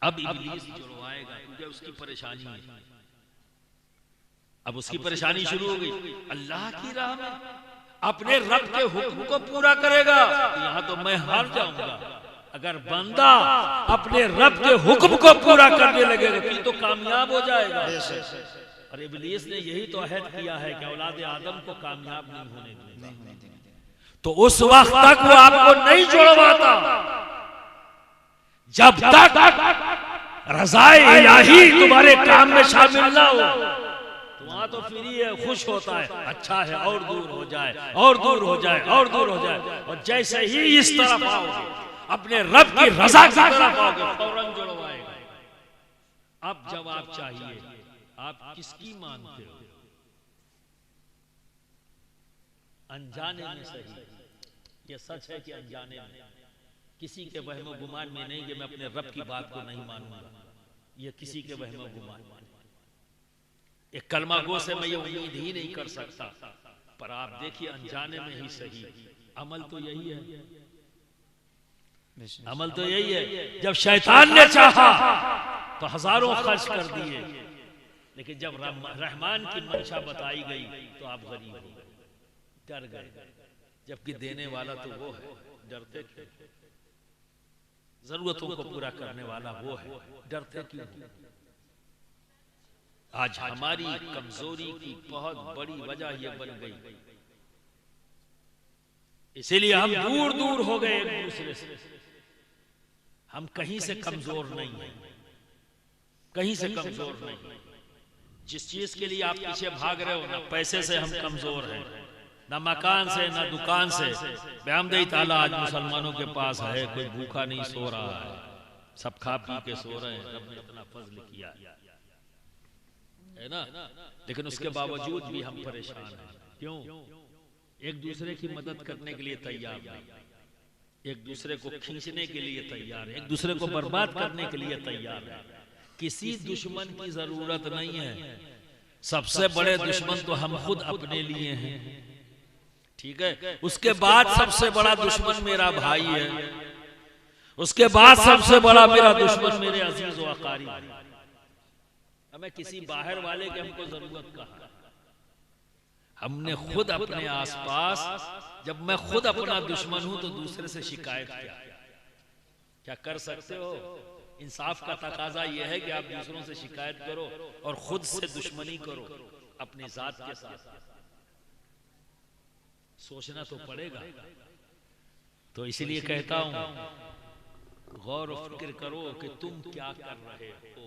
[SPEAKER 1] अब इब्लीस जुड़वाएगा, क्योंकि उसकी परेशानी है। अब उसकी परेशानी शुरू हो गई, अल्लाह की राह में अपने रब के हुक्म को पूरा करेगा, यहां तो मैं हार जाऊंगा। अगर बंदा अपने रब के हुक्म को पूरा करने लगेगा फिर तो कामयाब हो जाएगा। और इब्लीस ने यही तो अहद किया है कि औलाद आदम को कामयाब नहीं होने देगा। तो उस वक्त तक वो आपको नहीं जुड़वाता जब तक रज़ाए इलाही तुम्हारे काम में शामिल ना हो। वहां तो फ्री है, खुश होता है, अच्छा है, और दूर हो जाए, और दूर हो जाए, और दूर हो जाए। और जैसे ही इस तरफ आओगे, अपने रब की रजा की तरफ आओगे, फौरन जुड़वाएगा। अब जवाब चाहिए, आप किसकी मानते हो? अनजाने में सही, ये सच है कि अनजाने में, किसी के वहम गुमान में नहीं कि मैं अपने रब की बात को नहीं मानूंगा, ये किसी के वहम गुमान। एक कलमा गो से मैं ये उम्मीद ही नहीं कर सकता, पर आप देखिए अनजाने में ही सही। अमल तो यही है, अमल तो यही है। जब शैतान ने चाहा तो हजारों खर्च कर दिए, लेकिन जब रहमान की मंशा बताई गई तो आप गरीब हो गए, डर गए, जबकि देने वाला तो वो है। डरते थे, जरूरतों को पूरा करने वाला वो है, डरते क्यों? आज हमारी कमजोरी की बहुत बड़ी वजह यह बन गई, इसीलिए हम दूर दूर हो गए एक दूसरे से। हम कहीं से कमजोर नहीं हैं, कहीं से कमजोर नहीं। जिस चीज के लिए आप पीछे भाग रहे हो ना, पैसे से हम कमजोर हैं, ना मकान से ना दुकान से। बेहमदई ताला आज मुसलमानों के पास है, कोई भूखा नहीं सो रहा है, सब खा पी के सो रहे हैं। रब ने इतना फजल किया है ना, लेकिन उसके बावजूद भी हम परेशान हैं। क्यों? एक दूसरे की मदद करने के लिए तैयार नहीं, एक दूसरे को खींचने के लिए तैयार है, एक दूसरे को बर्बाद करने के लिए तैयार है। किसी दुश्मन की जरूरत नहीं है, सबसे बड़े दुश्मन तो हम खुद अपने लिए हैं, ठीक है। उसके बाद सबसे बड़ा दुश्मन मेरा भाई है, उसके बाद सबसे बड़ा मेरा दुश्मन मेरे अजीज व अकारीब है। हमें किसी बाहर वाले की हमको जरूरत कहाँ? हमने खुद अपने आसपास, जब मैं खुद अपना दुश्मन हूं तो दूसरे से शिकायत क्या कर सकते हो? इंसाफ का तकाजा यह है कि आप दूसरों से शिकायत करो और खुद से दुश्मनी करो अपनी जात के साथ। सोचना तो पड़ेगा। तो इसलिए कहता हूं, गौर और फिक्र करो कि तुम क्या कर रहे हो।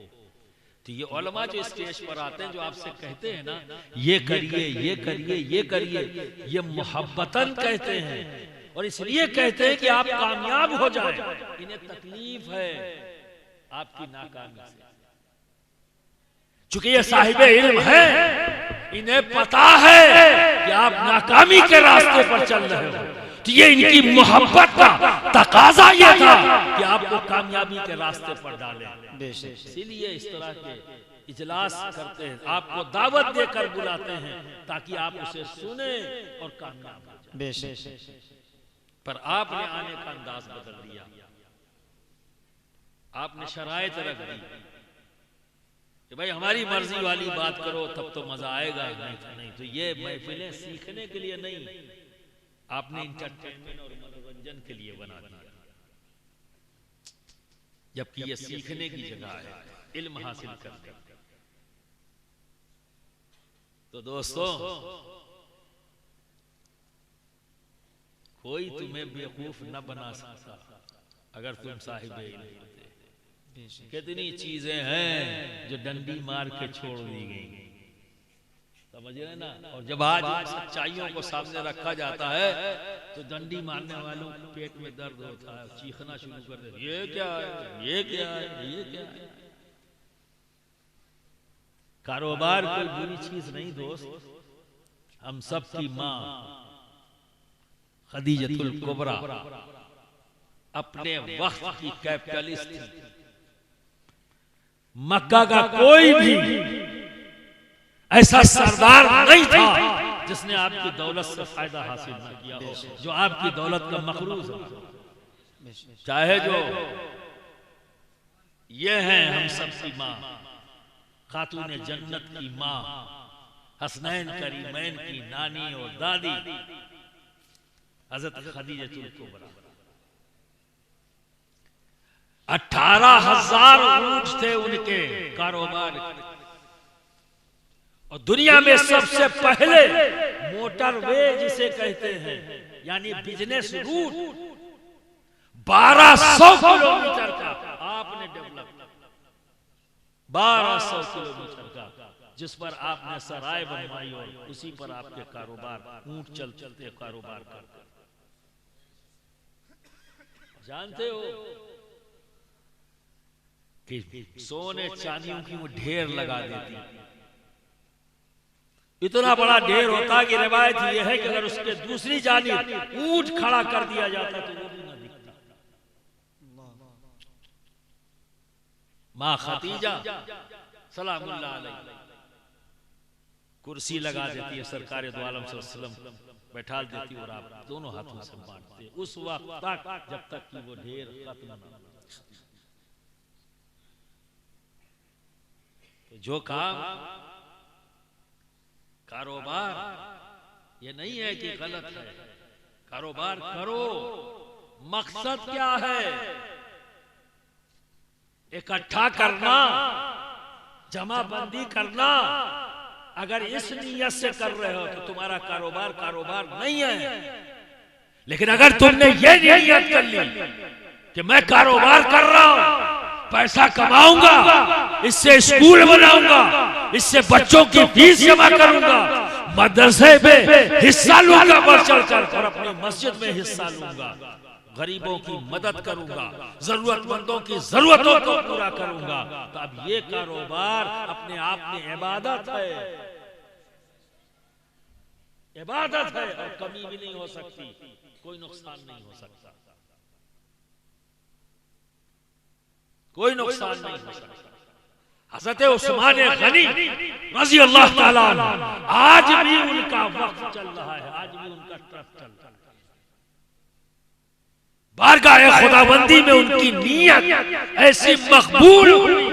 [SPEAKER 1] तो ये उलमा जो स्टेज पर आते हैं, जो आपसे कहते हैं ना, ये करिए ये करिए ये करिए, ये मोहब्बतन कहते हैं और इसलिए कहते हैं कि आप कामयाब हो जाएं। इन्हें तकलीफ है आपकी नाकामी से, चूंकि ये साहिब इल्म है, इन्हें पता है कि आप नाकामी के रास्ते पर चल रहे हो। तो ये इनकी मोहब्बत का तकाजा ये था कि आपको कामयाबी के रास्ते पर डालें। इसीलिए इस तरह के इजलास करते हैं, आपको दावत देकर बुलाते हैं ताकि आप उसे सुने और कामयाब हो जाएं। पर आपने आने का अंदाज बदल दिया, आपने शराइत रख दी कि भाई हमारी मर्जी वाली बात करो तब तो मजा आएगा, नहीं तो ये महफिलें सीखने के लिए नहीं, आपने इंटरटेनमेंट और मनोरंजन के लिए बना दिया, जबकि ये सीखने की जगह है, इल्म हासिल करने। तो दोस्तों, कोई तुम्हें बेवकूफ न बना सकता अगर तुम साहिब इल्म होते। कितनी चीजें हैं जो डंडी मार के छोड़ दी गई, समझ रहे ना। और जब आज सच्चाइयों को सामने रखा जाता है तो डंडी मारने वालों के पेट में दर्द होता है, चीखना शुरू कर देते, ये क्या है, ये क्या है, ये क्या है। कारोबार कोई बुरी चीज नहीं दोस्त, हम सब की माँ खदीजतुल कुबरा अपने वक्त की कैपिटलिस्ट थी। मक्का का कोई भी ऐसा सरदार नहीं था जिसने आपकी दौलत से फायदा हासिल न किया हो, जो आपकी दौलत का मखरूज हो। चाहे जो ये हैं हम सब की माँ, खातून जन्नत की माँ, हसनैन करीमैन की नानी और दादी हजरत खदीजतुल कुबरा। 18,000 ऊंट थे उनके कारोबार, और दुनिया में सबसे पहले मोटरवे जिसे कहते हैं, यानी बिजनेस रूट 1200 किलोमीटर का आपने डेवलप, 1200 किलोमीटर का, जिस पर आपने सराय बनवाई और उसी पर आपके कारोबार ऊंट चलते कारोबार करते। जानते हो कि सोने चांदियों की वो ढेर लगा देती, इतना बड़ा ढेर होता कि रिवायत यह है कि अगर उसके दूसरी जानिब ऊंट खड़ा कर दिया जाता तो वो भी न दिखता। माँ खदीजा सलामुल्लाह अलैहा कुर्सी लगा देती है, सरकार दो आलम सल्लल्लाहु अलैहि वसल्लम बैठा देती और आप दोनों हाथों से बांटते उस वक्त तक जब तक कि वो ढेर खत्म न हो। जो काम कारोबार ये नहीं है कि गलत है, कारोबार करो, मकसद क्या है? इकट्ठा करना, जमाबंदी करना, अगर इस नीयत से कर रहे हो तो तुम्हारा कारोबार नहीं है। लेकिन अगर तुमने ये नीयत कर ली कि मैं कारोबार कर रहा हूं, पैसा कमाऊंगा, इससे स्कूल बनाऊंगा, इससे बच्चों की फीस जमा करूंगा, मदरसे में हिस्सा लूंगा बढ़ चढ़कर और अपनी मस्जिद में हिस्सा लूंगा, गरीबों की मदद करूंगा, जरूरतमंदों की जरूरतों को पूरा करूंगा, तो अब ये कारोबार अपने आप में इबादत है, इबादत है और कमी भी नहीं हो सकती, कोई नुकसान नहीं हो सकता, कोई नुकसान नहीं हो सकता। हज़रत उस्मान गनी रज़ी अल्लाह ताला आज भी उनका वक्त चल रहा है, आज भी उनका ट्रक चल रहा है। बारगाह खुदाबंदी में उनकी नियत ऐसी मकबूल हुई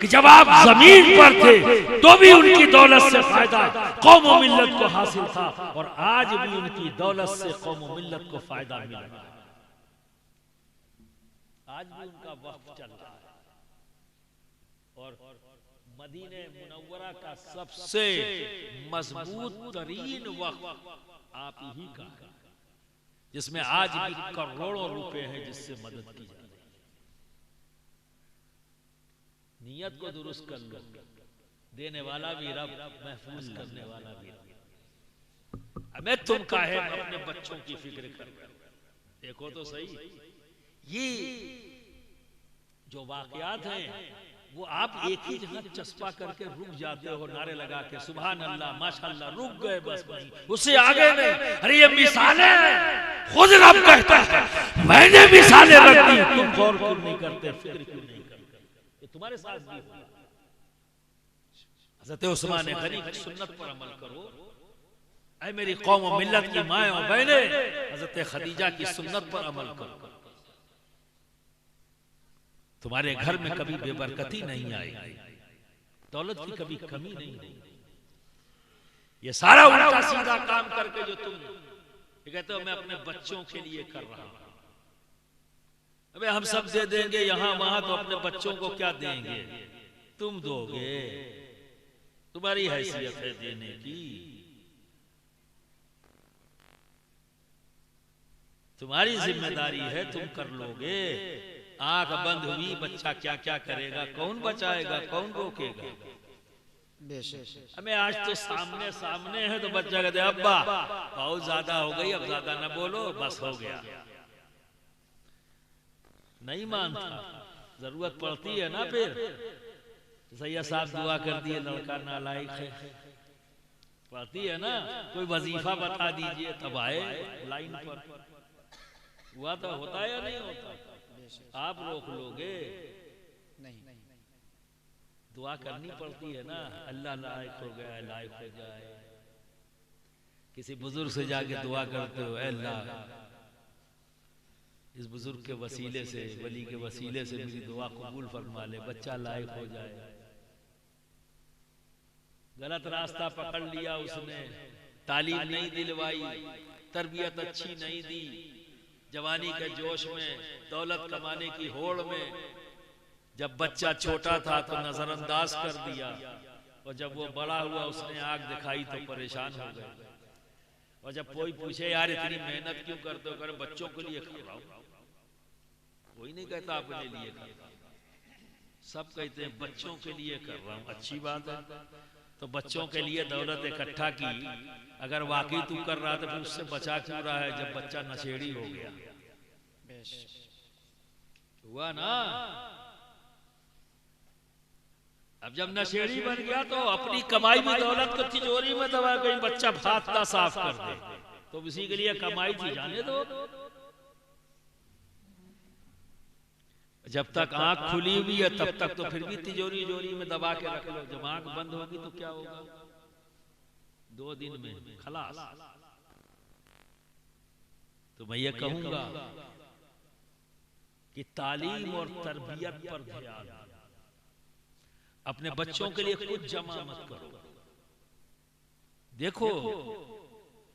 [SPEAKER 1] कि जब आप जमीन पर थे तो भी उनकी दौलत से फायदा कौम और मिल्लत को हासिल था, और आज भी उनकी दौलत से कौम और मिल्लत को फायदा मिला, आज भी उनका वक्त चल रहा है। और मदीने मुनव्वरा का सबसे मजबूत तरीन वक्त आप ही का है, जिसमें आज भी करोड़ों रुपए हैं जिससे मदद की जाती है। नियत को दुरुस्त कर लो, देने वाला भी रब, महफूज करने वाला भी रब। हमें तुम काहे अपने बच्चों की फिक्र कर, देखो तो सही, ये जो वाकयात हैं वो आप एक ही जगह चस्पा करके रुक जाते हो, नारे लगा के सुभान अल्लाह माशाअल्लाह, रुक गए बस वहीं, उससे आगे नहीं। अरे ये मिसालें खुद रब कहता है मैंने मिसालें रख दी, तुम गौर क्यों नहीं करते, फिक्र क्यों नहीं करते, ये तुम्हारे साथ भी हुआ। हज़रत उस्मान गनी की सुन्नत पर अमल करो, ऐ मेरी कौम और मिल्लत की माएं और बहनें, हज़रत खदीजा की सुन्नत पर अमल करो, तुम्हारे घर में कभी बेबरकती नहीं आएगी, दौलत की कभी कमी नहीं होगी। ये सारा उल्टा सीधा काम करके जो तुम ये कहते हो मैं अपने बच्चों के लिए कर रहा हूं, अबे हम सब दे देंगे यहां वहां, तो अपने बच्चों को क्या देंगे, तुम दोगे, तुम्हारी हैसियत है देने की, तुम्हारी जिम्मेदारी है, तुम कर लोगे। आंख बंद हुई, बच्चा क्या क्या करेगा, कौन बचाएगा, कौन रोकेगा। हमें आज तो सामने सामने है तो बच्चा कहते अब्बा बहुत ज्यादा हो गई, अब ज्यादा ना बोलो, बस हो गया, नहीं मानता, जरूरत पड़ती है ना, फिर सैयद साहब दुआ कर दिए लड़का नालायक है, पड़ती है ना, कोई वजीफा बता दीजिए तब आए लाइन पर, हुआ तो होता है या नहीं होता, आप रोक लोगे नहीं, दुआ करनी पड़ती है ना, अल्लाह लायक हो गया, लायक हो जाए, किसी बुजुर्ग से जाके दुआ करते हो, अल्लाह इस बुजुर्ग के वसीले से, वली के वसीले से मेरी दुआ कबूल फरमा ले, बच्चा लायक हो जाए। गलत रास्ता पकड़ लिया उसने, तालीम नहीं दिलवाई, तरबियत अच्छी नहीं दी, जवानी के जोश में, दौलत कमाने की होड़ में, जब बच्चा छोटा था तो नजरअंदाज कर दिया, और जब वो बड़ा हुआ उसने आग दिखाई तो परेशान हो गए। और जब कोई पूछे यार इतनी मेहनत क्यों करते हो, करे बच्चों के लिए कर रहा हूं, कोई नहीं कहता अपने लिए कर रहा हूं, सब कहते हैं बच्चों के लिए कर रहा हूं, अच्छी बात है। तो बच्चों के लिए दौलत इकट्ठा की, अगर वाकई तू कर रहा था फिर उससे बचा क्यों रहा है, जब बच्चा नशेड़ी हो गया, हुआ ना, अब जब नशेड़ी बन गया तो अपनी कमाई भी दौलत को तिजोरी में दबा, कहीं बच्चा भात ना साफ कर दे, तो उसी के लिए कमाई थी, जाने दो। जब तक आंख खुली हुई है तब तक तो फिर भी तिजोरी जोरी में दबा के रख लो, जब आंख बंद होगी तो क्या होगा, 2 दिन में खलास। तो मैं ये कहूंगा कि तालीम और तरबियत पर ध्यान, अपने बच्चों के लिए कुछ जमा मत करो। देखो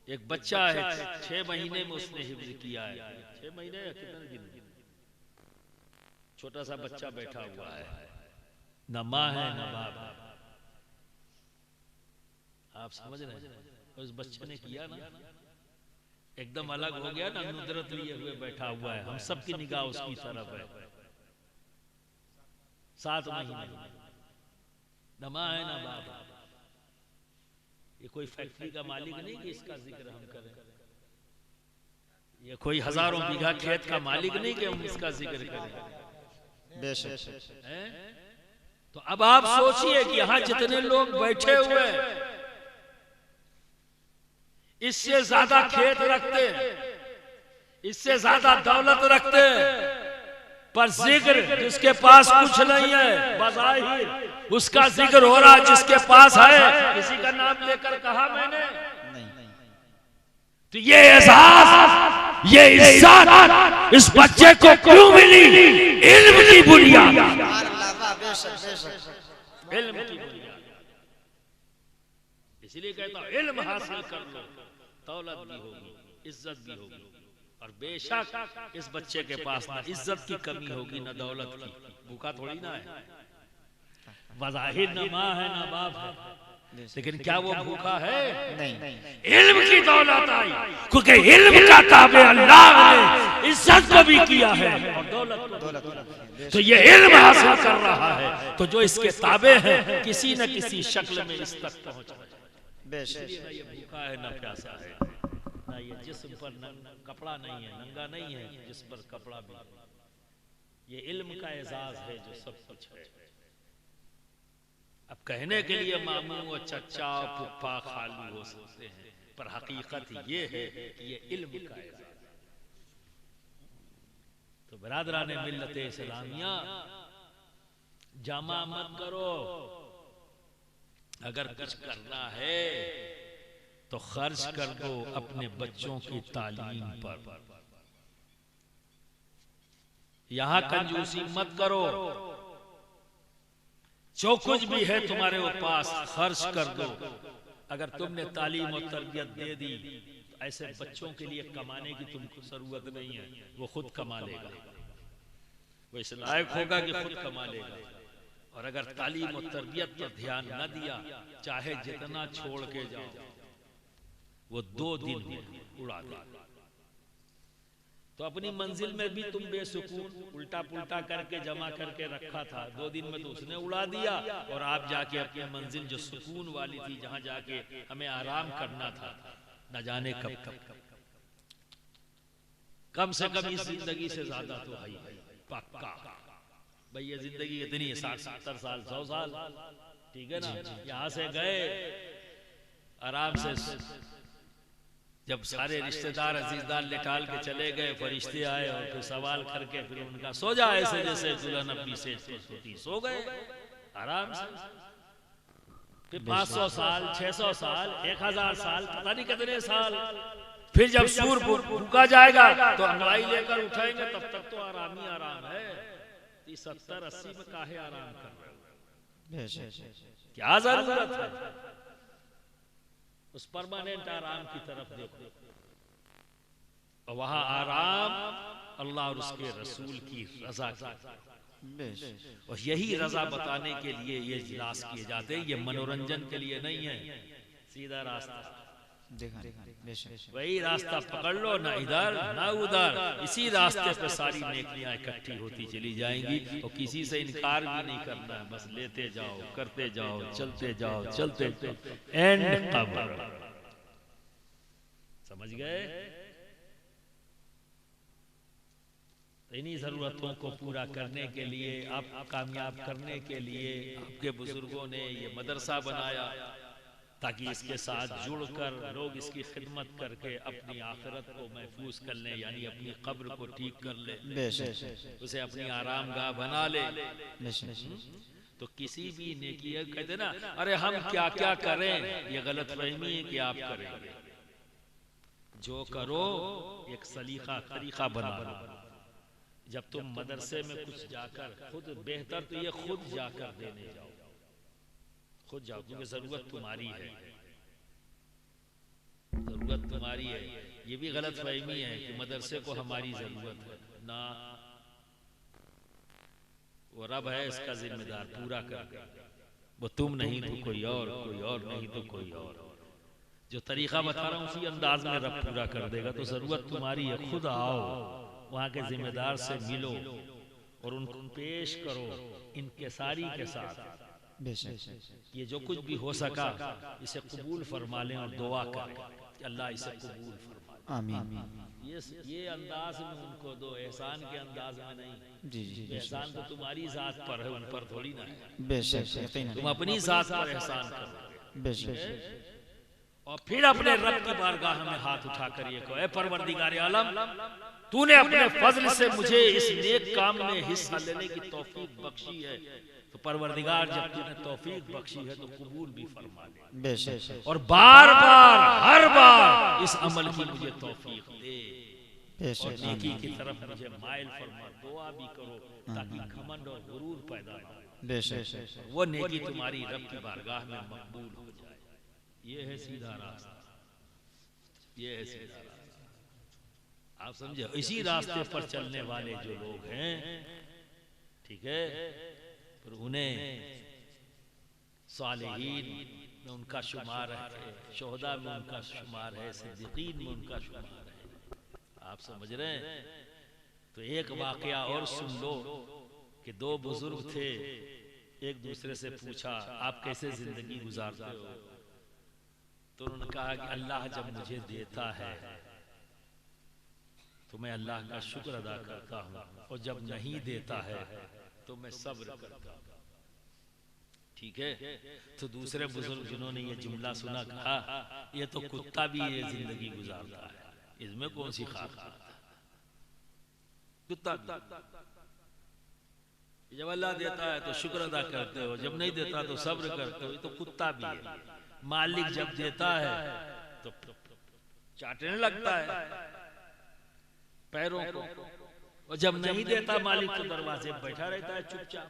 [SPEAKER 1] एक बच्चा है 6 महीने में उसने हिफ्ज किया है, 6 महीने या कितने दिन, छोटा सा बच्चा बैठा हुआ है, न माँ है न बाप है। आप समझ रहे हैं? उस बच्चे ने किया ना, एकदम अलग हो गया ना, नुदरत लिए हुए बैठा हुआ है, हम सब की निगाह उसकी तरफ है। 7 महीने, न माँ है न बाप है। ये कोई फैक्ट्री का मालिक नहीं कि इसका जिक्र हम करें, ये कोई हजारों बीघा खेत का मालिक नहीं कि हम इसका जिक्र करें। बेशक। तो अब आप सोचिए कि यहां जितने लोग बैठे हुए इससे ज्यादा खेत रखते, इससे ज्यादा दौलत रखते, पर जिक्र जिसके पास कुछ नहीं है, बज़ाहिर उसका जिक्र हो रहा है जिसके पास है। किसी का नाम लेकर कहा मैंने नहीं। तो ये एहसास, ये इज्जत इस बच्चे को क्यों मिली? इल्म की बुनियाद, इल्म की बुनियाद। इसलिए कहता हूं इल्म हासिल कर लो, दौलत भी होगी, इज्जत भी होगी। और बेशक इस बच्चे के पास ना इज्जत की कमी होगी ना दौलत की, भूखा थोड़ी ना है। बज़ाहिर न माँ है ना बाप है, लेकिन क्या वो भूखा है? नहीं। इल्म की दौलत आई, क्योंकि इल्म का ताबे अल्लाह ने इज्जत को भी किया है और दौलत को। तो ये इल्म हासिल कर रहा है, तो जो इसके ताबे हैं किसी न किसी शक्ल में इस तक पहुंच जाए। ये भूखा है ना प्यासा है, ना ये जिस्म पर कपड़ा नहीं है, नंगा नहीं है, जिस्म पर कपड़ा भी। ये इल्म का एजाज है जो सब कुछ है। अब कहने के लिए मामू और चचा पुप्पा खालू हो सकते हैं, पर हकीकत ये है कि ये इल्म का एजाज। तो बरादरान मिल्लत इस्लामिया, जमा मत करो। अगर कुछ करना है तो खर्च कर दो अपने बच्चों की तालीम पर। यहां कंजूसी मत करो। जो कुछ भी है तुम्हारे पास खर्च कर दो। अगर तुमने तालीम और तरबियत दे दी तो ऐसे बच्चों के लिए कमाने की तुमको जरूरत नहीं है, वो खुद कमा लेगा। वो इस लायक होगा कि खुद कमा लेगा। और अगर तालीम और तरबियत पर ध्यान न दिया, चाहे जितना छोड़ के जाओ, वो 2 दिन में उड़ा देगा। तो अपनी मंजिल में भी तुम बेसुकून उल्टा पुल्टा करके जमा करके रखा था, 2 दिन में तो उसने उड़ा दिया। और आप जाके अपनी मंजिल जो सुकून वाली थी, जहां जाके हमें आराम करना था, न जाने कब कम से कम इस जिंदगी से ज्यादा तो है पक्का। भाई ये जिंदगी इतनी है, 60-70 साल 100 साल, ठीक है ना। यहां से गए आराम से, जब सारे रिश्तेदार अजीजदार निकाल के चले गए, फरिश्ते आए और फिर सवाल करके फिर उनका सो जा, ऐसे जैसे दुल्हन अपनी सेज पर सोती, सो गए आराम से। फिर 500 साल 600 साल 1000 साल पता नहीं कितने साल, फिर जब सूर फूका जाएगा तो अंगड़ाई लेकर उठाएंगे, तब तक तो आराम ही आराम है। 70-80 में काहे आराम कर रहे हो? क्या जरूरत है? उस परमानेंट आराम की तरफ देखो। और वहां आराम अल्लाह और उसके रसूल की रजा की, और यही रजा बताने के लिए ये इजलास किए जाते हैं। ये मनोरंजन के लिए नहीं है, सीधा रास्ता। वही रास्ता पकड़ लो, ना इधर ना उधर, इसी रास्ते पे सारी नेकियां इकट्ठी होती चली जाएंगी। और किसी से इनकार भी नहीं करना है, बस लेते जाओ, करते जाओ, चलते जाओ, चलते एंड कब्र। समझ गए? इन्हीं जरूरतों को पूरा करने के लिए, आप कामयाब करने के लिए आपके बुजुर्गों ने ये मदरसा बनाया, ताकि इसके साथ जुड़कर लोग इसकी खिदमत करके अपनी आखिरत को महफूज कर लें, यानी अपनी कब्र को ठीक कर लें, उसे अपनी आरामगाह बना ले। तो किसी भी नेकी, कहते ना, अरे हम क्या क्या करें, ये गलत फहमी है कि आप करेंगे। जो करो एक सलीका तरीका बना लो। जब तुम मदरसे में कुछ जाकर, खुद बेहतर तो ये खुद जाकर देने जाओ, खुद जाओ, क्योंकि जरूरत तुम्हारी है, जरूरत तुम्हारी है। ये भी गलत फहमी है कि मदरसे को हमारी जरूरत है ना। वो रब है इसका जिम्मेदार, पूरा कर। वो तुम नहीं तो कोई और नहीं तो कोई और। जो तरीका बता रहा हूँ उसी अंदाज में रब पूरा कर देगा। तो जरूरत तुम्हारी है, खुद आओ, वहाँ के जिम्मेदार से मिलो और उनको पेश करो इनकिसारी के साथ। ये जो कुछ भी हो सका इसे कबूल फरमा लें और दुआ करें कि अल्लाह इसे कबूल फरमा।
[SPEAKER 2] आमीन।
[SPEAKER 1] ये अंदाज में उनको दो, एहसान के अंदाज में नहीं।
[SPEAKER 2] जी जी,
[SPEAKER 1] एहसान तो तुम्हारी जात पर है, उन पर थोड़ी ना है।
[SPEAKER 2] बेशक,
[SPEAKER 1] तुम अपनी जात पर एहसान करो।
[SPEAKER 2] बेशक।
[SPEAKER 1] और फिर अपने रब की बारगाह में हाथ उठाकर ये कहो, ऐ परवरदिगार आलम, तूने अपने फजल से मुझे इस नेक काम में हिस्सा लेने की तौफीक बख्शी है। तो परवरदिगार जब तूने तौफीक बख्शी है तो कबूल भी फरमा ले।
[SPEAKER 2] बेशक।
[SPEAKER 1] और बार बार हर बार इस अमल की मुझे तौफीक दे। और नेकी की तरफ मुझे माइल फरमा। दुआ भी करो ताकि घमंड और गुरूर पैदा ना हो।
[SPEAKER 2] बेशक।
[SPEAKER 1] वो नेकी तुम्हारी रब की बारगाह में मकबूल हो जाए। ये है सीधा रास्ता, ये है सीधा रास्ता। आप समझे? इसी रास्ते पर चलने वाले जो लोग हैं, ठीक है, पर उन्हें सालिहीन में उनका शुमार है, शोहदा में उनका शुमार है, सिद्दीकीन में उनका शुमार है। आप समझ रहे हैं? तो एक वाकया और सुन लो कि दो बुजुर्ग थे, एक दूसरे से पूछा आप कैसे जिंदगी गुजारते हो? तो उन्होंने कहा कि अल्लाह जब मुझे देता है तो मैं अल्लाह का शुक्र अदा करता हूँ, और जब नहीं देता है तो मैं सब्र करता हूँ। ठीक है? तो दूसरे बुजुर्ग जिन्होंने ये जुमला सुना कहा ये तो कुत्ता भी ये जिंदगी गुजारता है, इसमें कौन सी खास बात है? कुत्ता जब अल्लाह देता है तो शुक्र अदा करते हो, जब नहीं देता तो सब्र करते हो। ये तो कुत्ता भी है। मालिक जब देता है तो चाटने लगता है पैरों को, और जब नहीं देता मालिक तो दरवाजे पर बैठा रहता है चुपचाप।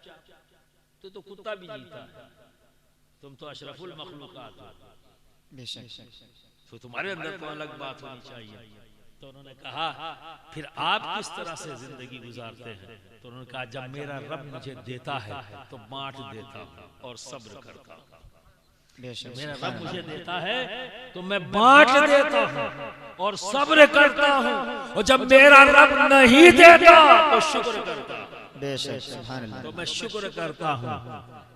[SPEAKER 1] तो कुत्ता भी जीता है। तुम तो अशरफुल मखलूकात हो, तो तुम्हारे अंदर तो अलग बात होनी चाहिए। तो उन्होंने कहा फिर आप किस तरह से जिंदगी गुजारते हैं? तो उन्होंने कहा जब मेरा रब मुझे देता है तो बांट देता हूँ और सब्र करता हूँ। मेरा रब मुझे देता है तो मैं बांट देता हूँ और सब्र करता हूँ, और जब मेरा रब नहीं देता तो शुक्र करता हूँ। तो मैं शुक्र करता हूँ।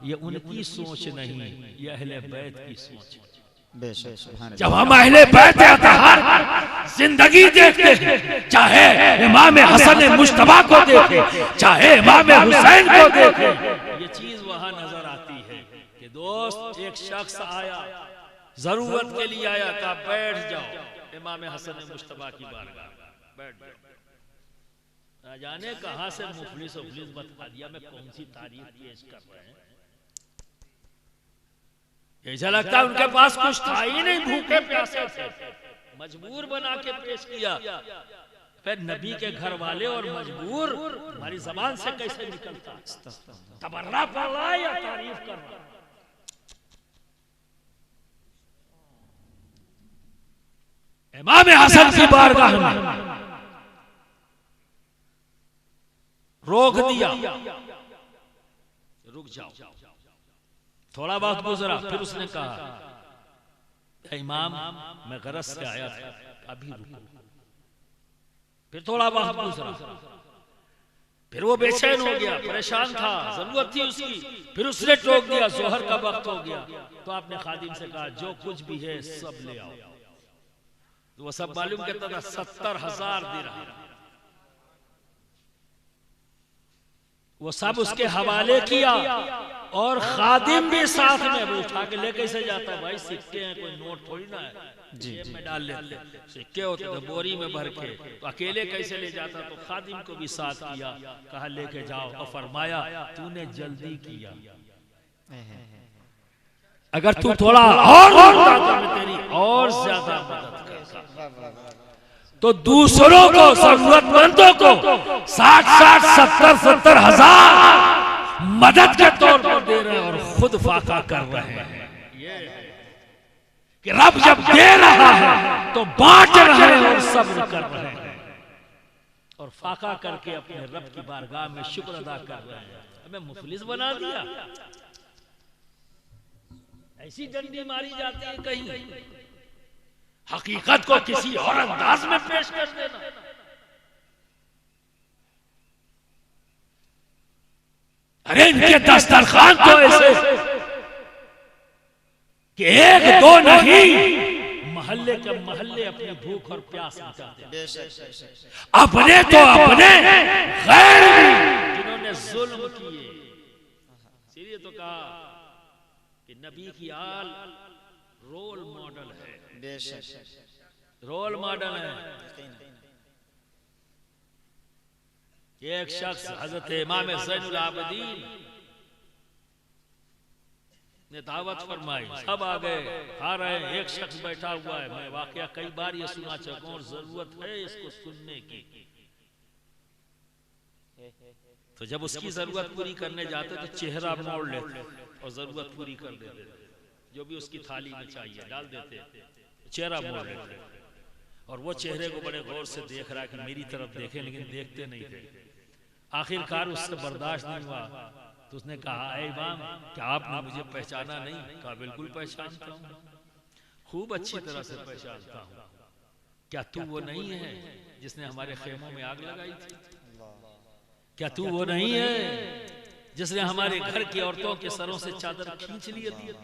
[SPEAKER 1] ये उनकी सोच नहीं, ये अहले बैत की सोच है। जब हम अहले बैत अतहर जिंदगी देखते हैं, चाहे इमाम हसन मुश्तबा को देखे, चाहे इमाम हुसैन को देखे, ये चीज वहां नजर आती है कि दोस्त एक शख्स आया, जरूरत के लिए आया, कहा बैठ जाओ इमाम हसन मुश्तबा की बारगाह, बैठ जाओ। न जाने कहां से मुफलिस बता दिया मैं कौन सी तारीफ पेश कर रहे हैं। ऐसा लगता है उनके पास कुछ था ही नहीं, भूखे प्यासे थे, मजबूर बना के पेश किया। फिर नबी के घर वाले और मजबूर हमारी जबान से कैसे निकलता? तबर्रा पड़ रहा या तारीफ कर रहा? इमाम हसन की बारगाह में रोक दिया, रुक जाओ। थोड़ा बहुत गुजरा, फिर उसने कहा इमाम मैं गरज से आया था, अभी रुको। फिर थोड़ा बहुत गुजरा, फिर वो बेचैन हो गया, परेशान था, जरूरत थी उसकी। फिर उसने टोक दिया, जोहर का वक्त हो गया। तो आपने खादिम से कहा जो कुछ भी है सब ले आओ। तो वो सब मालूम कहता था 70,000 दिरहम, वो सब उसके हवाले किया, और खादिम भी साथ में। वो उठा के ले कैसे जाता भाई? सिक्के हैं, कोई नोट थोड़ी ना है, जेब में डाल लेते। सिक्के होते थे बोरी में भर के, तो अकेले कैसे ले जाता? तो खादिम को भी साथ किया, कहा लेके जाओ। और फरमाया तूने जल्दी किया, अगर तू थोड़ा और मैं तेरी और ज्यादा मदद करता। तो दूसरों को, जरूरतमंदों को 60-70 हजार मदद के तौर पर दे रहे हैं और खुद फाका कर रहे हैं। ये कि रब जब दे रहा है तो बांट रहे हैं और सब्र कर रहे हैं, और फाका करके अपने रब की बारगाह में शुक्र अदा कर रहे हैं। हमें मुफलिस बना दिया। ऐसी डंडी मारी जाती है कहीं, हकीकत को किसी और अंदाज में पेश कर देना। अरे इनके दस्तरखान तो ऐसे कि एक दो नहीं, महल्ले के महल्ले अपनी भूख और प्यास मिटाते हैं। अपने तो अपने, गैर जिन्होंने जुल्म किए। इसीलिए तो कहा कि नबी की आल रोल मॉडल है, रोल मॉडल है। एक शख्स हजरत इमाम ज़ैनुल आबिदीन ने दावत फरमाई, सब आ गए, खा रहे हैं, एक शख्स बैठा हुआ है। मैं वाकया कई बार ये सुना चुका हूं, जरूरत है इसको सुनने की। तो जब उसकी जरूरत पूरी करने जाते तो चेहरा मोड़ लेते और जरूरत पूरी कर देते, जो भी उसकी थाली में चाहिए डाल देते, चेहरा मोड़ लेते। और वो चेहरे को बड़े गौर से देख रहा है कि मेरी तरफ देखे, लेकिन देखते नहीं थे। आखिरकार उससे बर्दाश्त नहीं हुआ तो उसने कहा, ऐ इमाम क्या आपने मुझे पहचाना नहीं? कहा बिल्कुल पहचानता हूँ, खूब अच्छी तरह से पहचानता हूँ। क्या तू वो नहीं है जिसने हमारे खेमों में आग लगाई थी? क्या तू वो नहीं है जिसने हमारे घर की औरतों के सरों से चादर खींच ली थी?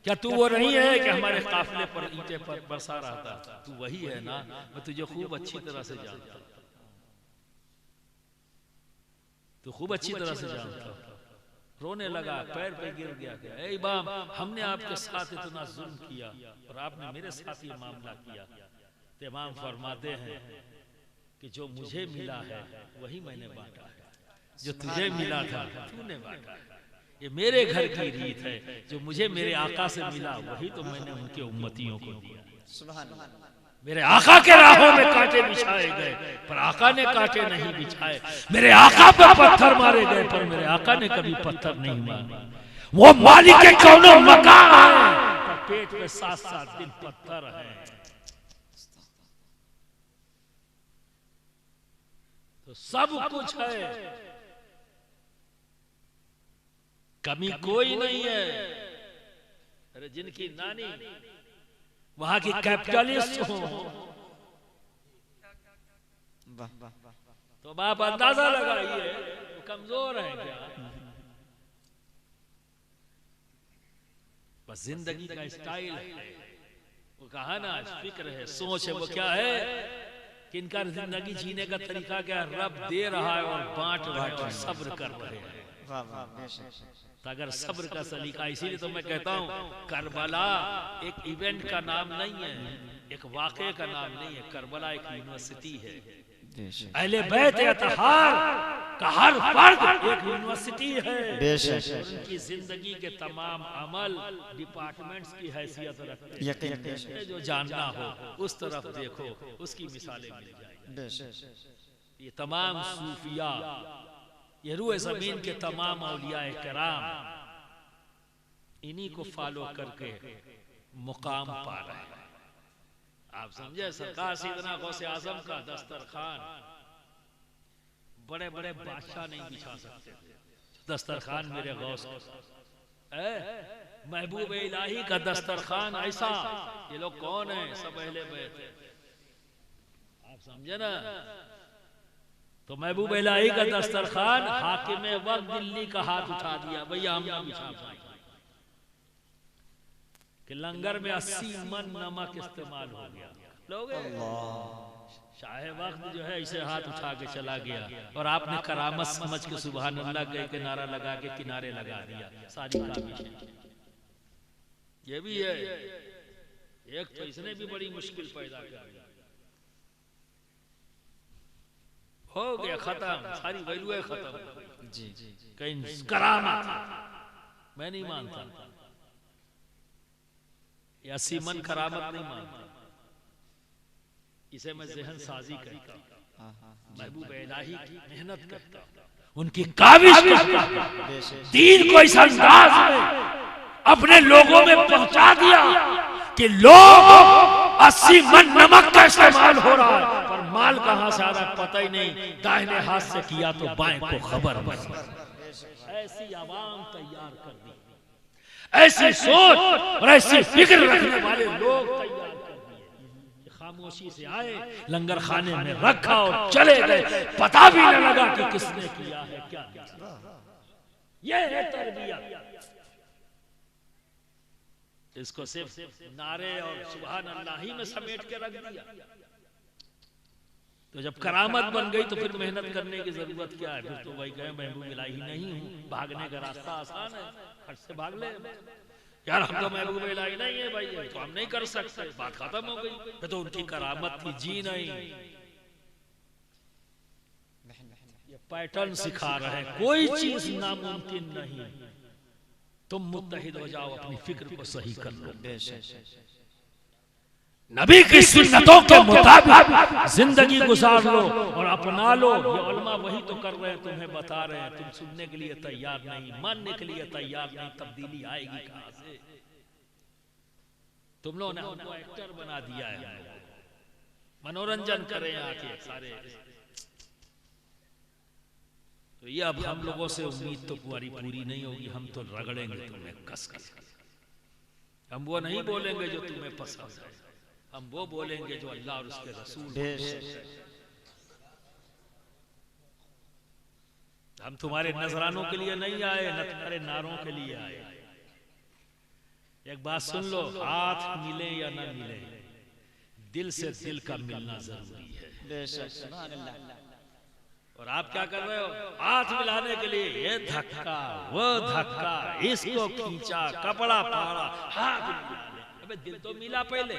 [SPEAKER 1] क्या तू वो नहीं है कि हमारे काफिले पर ईंटें पर बरसा रहा था? तू वही है ना, मैं तुझे खूब अच्छी तरह से जानता हूं, तू खूब अच्छी तरह से जानता हूं। रोने लगा, पैर पे गिर गया। ऐ इमाम हमने आपके साथ इतना जुल्म किया और आपने मेरे साथ ये मामला किया। तो इमाम फरमाते हैं कि जो मुझे मिला है वही मैंने बांटा है, जो तुझे मिला था तूने बांटा है। ये मेरे घर की रीत है, जो मुझे मेरे आका से मिला वही तो मैंने उनके उम्मतियों को दिया। मेरे आका के राहों में कांटे बिछाए गए पर आका ने कांटे नहीं बिछाए। मेरे आका पर पत्थर मारे गए पर मेरे आका ने कभी पत्थर नहीं मारे। वो मालिक के कौनो मकान है पर पेट में 7-7 दिन पत्थर है। तो सब कुछ है, कमी कोई नहीं है। अरे जिनकी नानी वहां की कैपिटलिस्ट हो तो बाप अंदाजा लगाइए वो कमजोर है क्या? बस जिंदगी का स्टाइल है, वो कहा ना फिक्र है, सोच है। वो क्या है कि इनका जिंदगी जीने का तरीका क्या है? रब दे रहा है और बांट रहा है और सब्र कर रहे हैं। तो अगर सब्र का सलीका, इसीलिए तो मैं कहता हूँ करबला एक इवेंट का नाम नहीं है, एक वाक़े का नाम नहीं है। करबला एक यूनिवर्सिटी है। अहले बैत अतहार का हर फर्द एक यूनिवर्सिटी है। उनकी जिंदगी के तमाम अमल डिपार्टमेंट्स की हैसियत रखते हैं। जो जानना हो उस तरफ देखो, उसकी मिसालें मिल जाएंगी। ये तमाम सूफिया, ये रूह ज़मीन के तमाम औलियाए कराम इन्हीं को फॉलो करके मुकाम पा रहे हैं। आप समझे? सरकार सीधना गौसे आजम का दस्तरखान बड़े बड़े बादशाह नहीं बिछा सकते। दस्तरखान मेरे गौस, महबूब इलाही का दस्तरखान ऐसा। ये लोग कौन है? सब अहले बैत। आप समझे ना? तो महबूब इलाही का दस्तरखान हाकिम वक्त दिल्ली का हाथ उठा दिया, भैया हम ना बिछा पाए कि लंगर में 80 मन नमक इस्तेमाल हो गया। लोग शाह वक्त जो है इसे हाथ उठा के चला गया और आपने करामत समझ के सुभान अल्लाह गए के नारा लगा के किनारे लगा दिया। सारी काबिश ये भी है। एक तो इसने भी बड़ी मुश्किल पैदा कर दी, हो गया खत्म, सारी वैल्यू खत्म जी। कहीं करामत मैं नहीं मानता, 80 मन करामत नहीं मानता। इसे मैं ज़हन साजी करता हूं, महबूब इलाही की मेहनत करता हूं, उनकी काबिश करता हूं। दीन को इस अंदाज में अपने लोगों में पहुंचा दिया कि लोग 80 मन नमक का इस्तेमाल हो रहा है पर माल कहां से आ रहा पता ही नहीं। दाहिने हाथ से किया तो बाएं को खबर नहीं। ऐसी आवाम तैयार कर दी, ऐसी सोच और ऐसी फिक्र रखने वाले लोग तैयार कर दिए। खामोशी से आए, लंगर खाने में रखा और चले गए, पता भी न लगा कि किसने किया है क्या। ये है तरबियत। इसको सिर्फ नारे और सुभान अल्लाह ही में समेट के रख दिया। तो जब करामत बन गई तो फिर मेहनत करने की जरूरत क्या है? फिर तो वही कहे महबूब इलाही नहीं हूँ, भागने का रास्ता आसान है, हट से भाग ले। यार हम तो महबूब इलाही नहीं है भाई, तो हम नहीं कर सकते, बात खत्म हो गई। तो उनकी करामत थी, जी नहीं। ये पैटर्न सिखा रहे हैं, कोई चीज नामुमकिन नहीं। तुम मुत्तहिद हो जाओ, अपनी फिक्र को सही कर लो, नबी की सुन्नतों के मुताबिक जिंदगी गुजार लो और अपना लो। ये उलमा वही तो कर रहे हैं, तुम्हें बता रहे हैं। तुम सुनने के लिए तैयार नहीं, मानने के लिए तैयार नहीं, तब्दीली आएगी कहां से? तुम लोगों ने हमको एक्टर बना दिया है, मनोरंजन करें आके सारे। तो ये अब हम लोगों से उम्मीद तो पूरी नहीं होगी। हम तो रगड़ेंगे तुम्हें कस कस। हम वो नहीं बोलेंगे जो तुम्हें पसंद है, हम वो बोलेंगे जो अल्लाह और उसके रसूल। हम तुम्हारे नजरानों के लिए नहीं आए, न तुम्हारे नारों के लिए आए। एक बात सुन लो, हाथ मिले या ना मिले, दिल से दिल का मिलना जरूरी है। और आप क्या कर रहे हो? हाथ मिलाने के लिए ये धक्का, वो धक्का, इसको खींचा, कपड़ा फाड़ा, हाथ मिला। अबे दिल तो मिला पहले,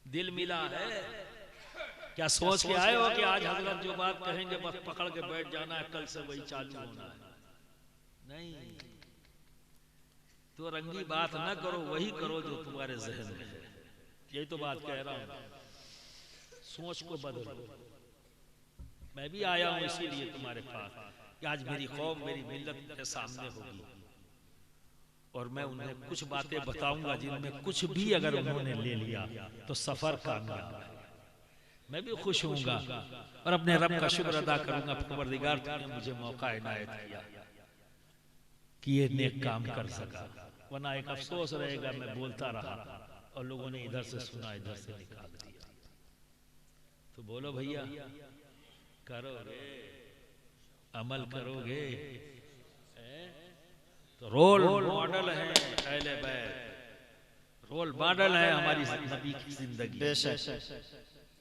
[SPEAKER 1] दिल मिला है। क्या सोच के आए हो कि आज हजरत जो बात कहेंगे बस पकड़ के बैठ जाना है, कल से वही चालू होना है? नहीं, तो रंगी बात ना करो, वही करो जो तुम्हारे जहन में है। यही तो बात कह रहा हूं, सोच को बदलो। मैं भी आया हूं इसीलिए तुम्हारे पास कि आज मेरी कौम, मेरी मिल्लत के सामने होगी और मैं उन्हें कुछ बातें बताऊंगा जिनमें कुछ भी अगर उन्होंने ले लिया तो सफर कामयाब है। मैं भी खुश होऊंगा और अपने रब का शुक्र अदा करूंगा, परवरदिगार तुमने मुझे मौका इनायत किया कि ये नेक काम कर सका। वरना एक अफसोस रहेगा, मैं बोलता रहा और लोगों ने इधर से सुना, इधर से निकाल दिया। तो बोलो भैया, करोगे, अमल करोगे? तो रोल मॉडल है अहले बैत, रोल मॉडल है हमारी नबी की जिंदगी।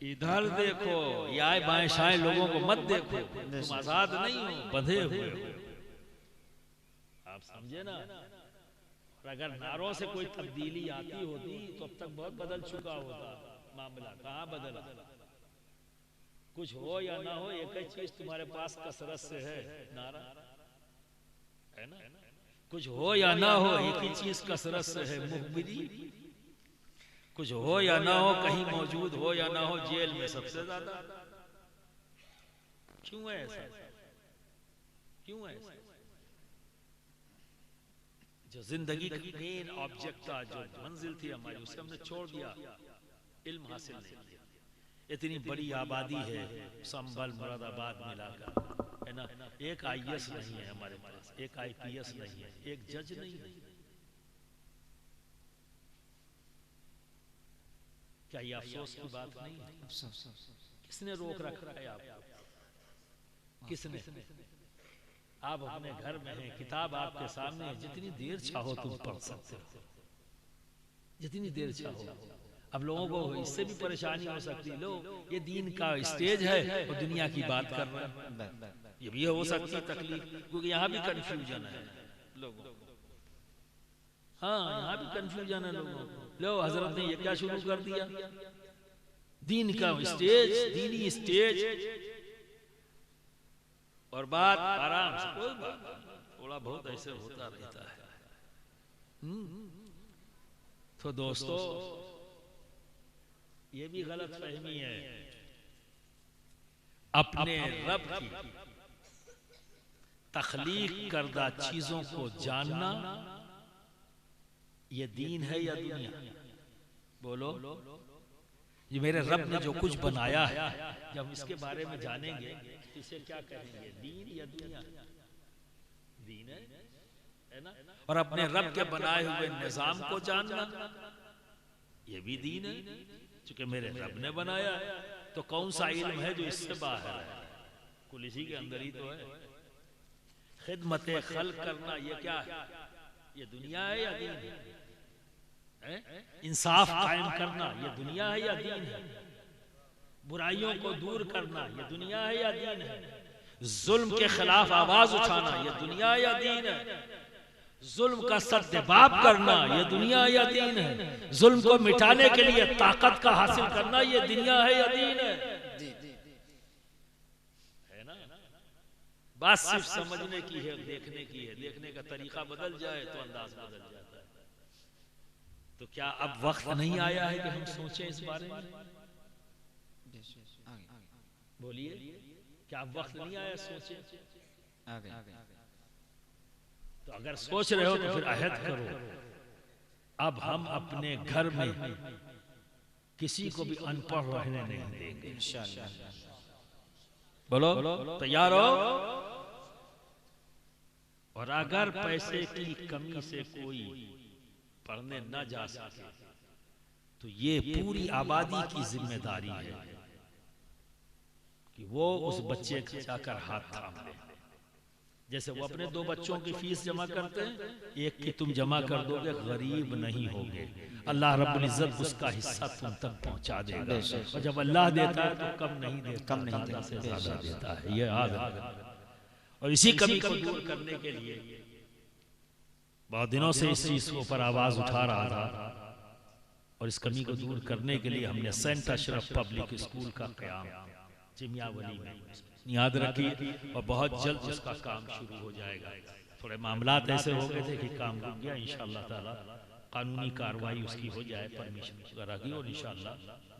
[SPEAKER 1] इधर देखो, या बाएं शाएं लोगों को मत देखो, तुम आजाद नहीं हो, बंधे हुए हो। आप समझे ना? और अगर नारों से कोई तब्दीली आती होती तो अब तक बहुत बदल चुका होता मामला। कहाँ बदला? कुछ हो या ना हो, एक ही चीज तुम्हारे पास कसरत से है, नारा है ना? कुछ हो या ना हो, एक ही चीज कसरत से है, मुखबिरी। कुछ हो या ना हो, कहीं मौजूद हो या ना हो, जेल में सबसे ज्यादा। क्यों है ऐसा? क्यों है ऐसा? जो जिंदगी का मेन ऑब्जेक्ट था, जो मंजिल थी हमारी, उसे हमने छोड़ दिया, इल्म हासिल नहीं किया। इतनी बड़ी आबादी है, संभल मुरादाबाद मिलाकर, है ना? एक आईएएस नहीं है हमारे पास, एक आईपीएस नहीं है, एक जज नहीं है। क्या ये अफसोस की बात नहीं है? किसने रोक रखा है आपको? किसने? आप अपने घर में हैं, किताब आपके सामने है, जितनी देर चाहो तुम पढ़ सकते हो, जितनी देर चाहो। अब लोगों को इससे भी परेशानी हो सकती है, लो ये दीन का स्टेज है और दुनिया की बात कर रहे हैं, ये भी हो सकती है तकलीफ, क्योंकि यहाँ भी कंफ्यूजन है लोगों को। हाँ, यहाँ भी कंफ्यूजन है लोगों को। लो हजरत ने ये क्या शुरू कर दिया? दीन का स्टेज, दीनी स्टेज, और बात आराम से, कोई बात थोड़ा बहुत ऐसे होता रहता है। तो दोस्तों, ये भी गलत फहमी है। अपने रब की तख्लीक करदा चीजों को जानना, ये दीन है या दुनिया? बोलो। ये मेरे रब ने जो कुछ बनाया है, जब इसके बारे में जानेंगे तो इसे क्या कहेंगे, दीन या दुनिया? दीन है ना। और अपने रब के बनाए हुए निजाम को जानना ये भी दीन है, क्योंकि मेरे रब ने बनाया है। तो कौन सा इल्म है जो इससे बाहर है? कुल इसी के अंदर ही तो है। खिदमत खल्क करना ये क्या है? ये दुनिया है या दीन है? इंसाफ कायम करना ये दुनिया है या दीन है? बुराइयों को दूर करना ये दुनिया है या दीन है? जुल्म के खिलाफ आवाज उठाना ये दुनिया है या दीन है? जुल्म का सद्देबाब करना ये दुनिया या दीन है? जुल्म को मिटाने के लिए ताकत का हासिल करना ये दुनिया है या दीन है? है ना? बात सिर्फ समझने की है, देखने की है। देखने का तरीका बदल जाए तो अंदाज बदल जाता है। तो क्या अब वक्त नहीं आया है कि हम सोचें इस बारे में? बोलिए, क्या अब वक्त नहीं आया सोचें? तो अगर सोच रहे हो तो फिर अहद करो, अब हम अपने घर में किसी को भी अनपढ़ रहने नहीं देंगे इंशाअल्लाह। बोलो, तैयार हो? और अगर पैसे की कमी से कोई पढ़ने न जा सके तो ये पूरी आबादी की जिम्मेदारी है कि वो उस बच्चे का जाकर हाथ थाम ले। जैसे वो अपने 2 बच्चों की फीस जमा करते हैं, एक की तुम जमा कर दोगे, गरीब नहीं होगे, अल्लाह रब्बुल इज्जत उसका हिस्सा तुम तक पहुंचा देगा। और जब अल्लाह देता है तो कम नहीं देता, ज्यादा से ज्यादा देता है। ये याद रखना। और इसी कमी को दूर करने के लिए बहुत दिनों से इस चीज के ऊपर आवाज उठा रहा था, और इस कमी को दूर करने के लिए हमने सेंट अशरफ पब्लिक स्कूल का क़याम चिमियावली में याद रखिए, और बहुत जल्द उसका काम शुरू हो जाएगा। थोड़े मामलात ऐसे हो गए थे कि काम रुक गया। इंशाअल्लाह ताला कानूनी कार्रवाई उसकी हो जाए, परमिशन वगैरह की, और इंशाअल्लाह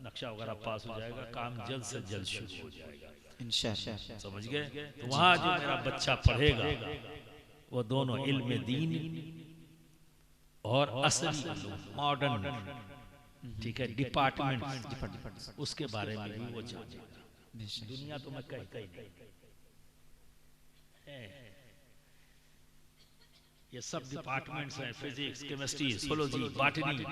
[SPEAKER 1] नक्शा वगैरह पास हो जाएगा, काम जल्द से जल्द शुरू हो जाएगा इंशाअल्लाह। समझ गए? तो वहाँ जो मेरा बच्चा पढ़ेगा वो दोनों इल्म दीन और असली मॉडर्न, ठीक है, डिपार्टमेंट, उसके बारे में भी वो जानेगा। दुनिया तो मैं कहता ही नहीं, ये सब डिपार्टमेंट्स हैं, physics, chemistry, zoology, botany,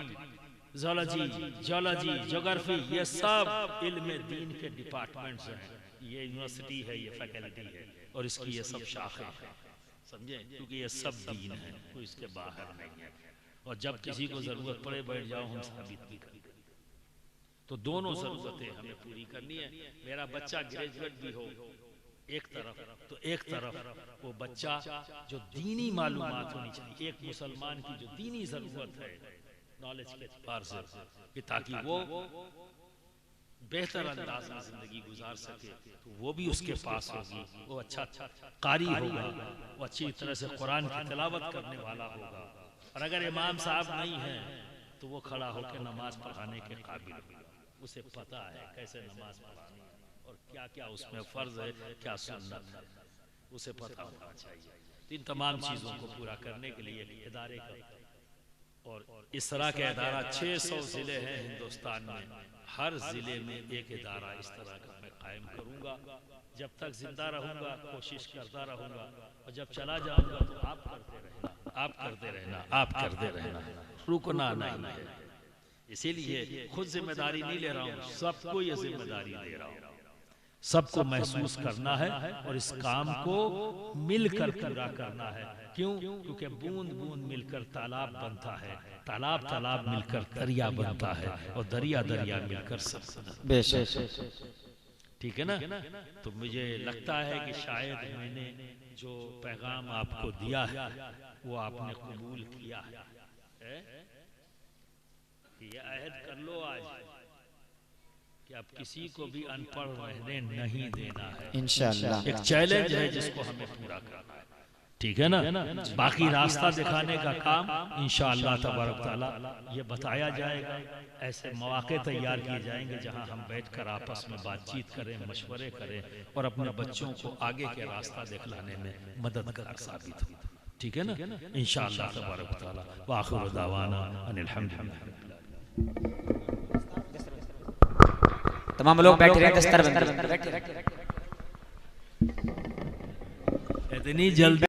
[SPEAKER 1] zoology, geology, geography, ये सब इल्म दीन के डिपार्टमेंट्स हैं। ये यूनिवर्सिटी है, ये फैकल्टी है, और इसकी ये सब शाखें हैं। समझे? क्योंकि ये सब दीन है, कोई इसके बाहर नहीं है। और जब किसी को जरूरत पड़े बैठ जाओ, हम साबित भी कर देंगे। तो दोनों जरूरतें हमें पूरी करनी है। मेरा बच्चा ग्रेजुएट भी हो एक तरफ, तो एक तरफ वो बच्चा जो दीनी मालूमात होनी चाहिए, एक मुसलमान की जो दीनी जरूरत है नॉलेज के एतबार से, कि ताकि वो बेहतर अंदाज में जिंदगी गुजार सके, तो वो भी उसके पास होगी। वो अच्छा कारी होगा, वो अच्छी तरह से कुरान की तिलावत करने वाला होगा। और अगर इमाम साहब नहीं है तो वो खड़ा होकर नमाज पढ़ाने के काबिल होगा। उसे पता है कैसे नमाज पढ़ानी है और क्या क्या उसमें फर्ज है, क्या सुन्नत है, उसे पता होना चाहिए। तो इन तमाम चीज़ों को पूरा करने के लिए इदारे का, और इस तरह का इदारा 600 ज़िले हैं हिंदुस्तान में, हर ज़िले में एक इदारा इस तरह का मैं कायम करूँगा। जब तक जिंदा रहूँगा कोशिश करता रहूँगा, और जब चला जाऊँगा तो आप करते रहना, आप करते रहना, आप करते रहना, रुकना नहीं है। इसीलिए खुद जिम्मेदारी नहीं ले रहा हूँ, सबको ये जिम्मेदारी दे रहा हूँ। सबको महसूस करना है और इस काम को मिलकर पूरा करना है। क्यों? क्योंकि बूंद बूंद मिलकर तालाब बनता है, तालाब तालाब मिलकर दरिया बनता है, और दरिया दरिया मिलकर सब। बेशक, ठीक है ना? तो मुझे लगता है कि शायद मैंने जो पैगाम आपको दिया है वो आपने कबूल किया है। ये अहद कर लो आज कि अब किसी को भी अनपढ़ रहने नहीं देना है इंशाअल्लाह। एक चैलेंज है जिसको हमें पूरा करना है, ठीक है ना? बाकी रास्ता दिखाने का काम इंशाअल्लाह तबारक तआला ये बताया जाएगा। ऐसे मौके तैयार किए जाएंगे जहां हम बैठकर आपस में बातचीत करें, मशवरे करें, और अपने बच्चों को आगे के रास्ता दिखलाने में मददगार साबित हो, ठीक है ना? इंशाअल्लाह तबारक तआला। व आखिरु दावाना अनिल हम्दुलिल्लाह।
[SPEAKER 2] तमाम लोग बैठे रहे, दस्तर बंद।
[SPEAKER 1] इतनी जल्दी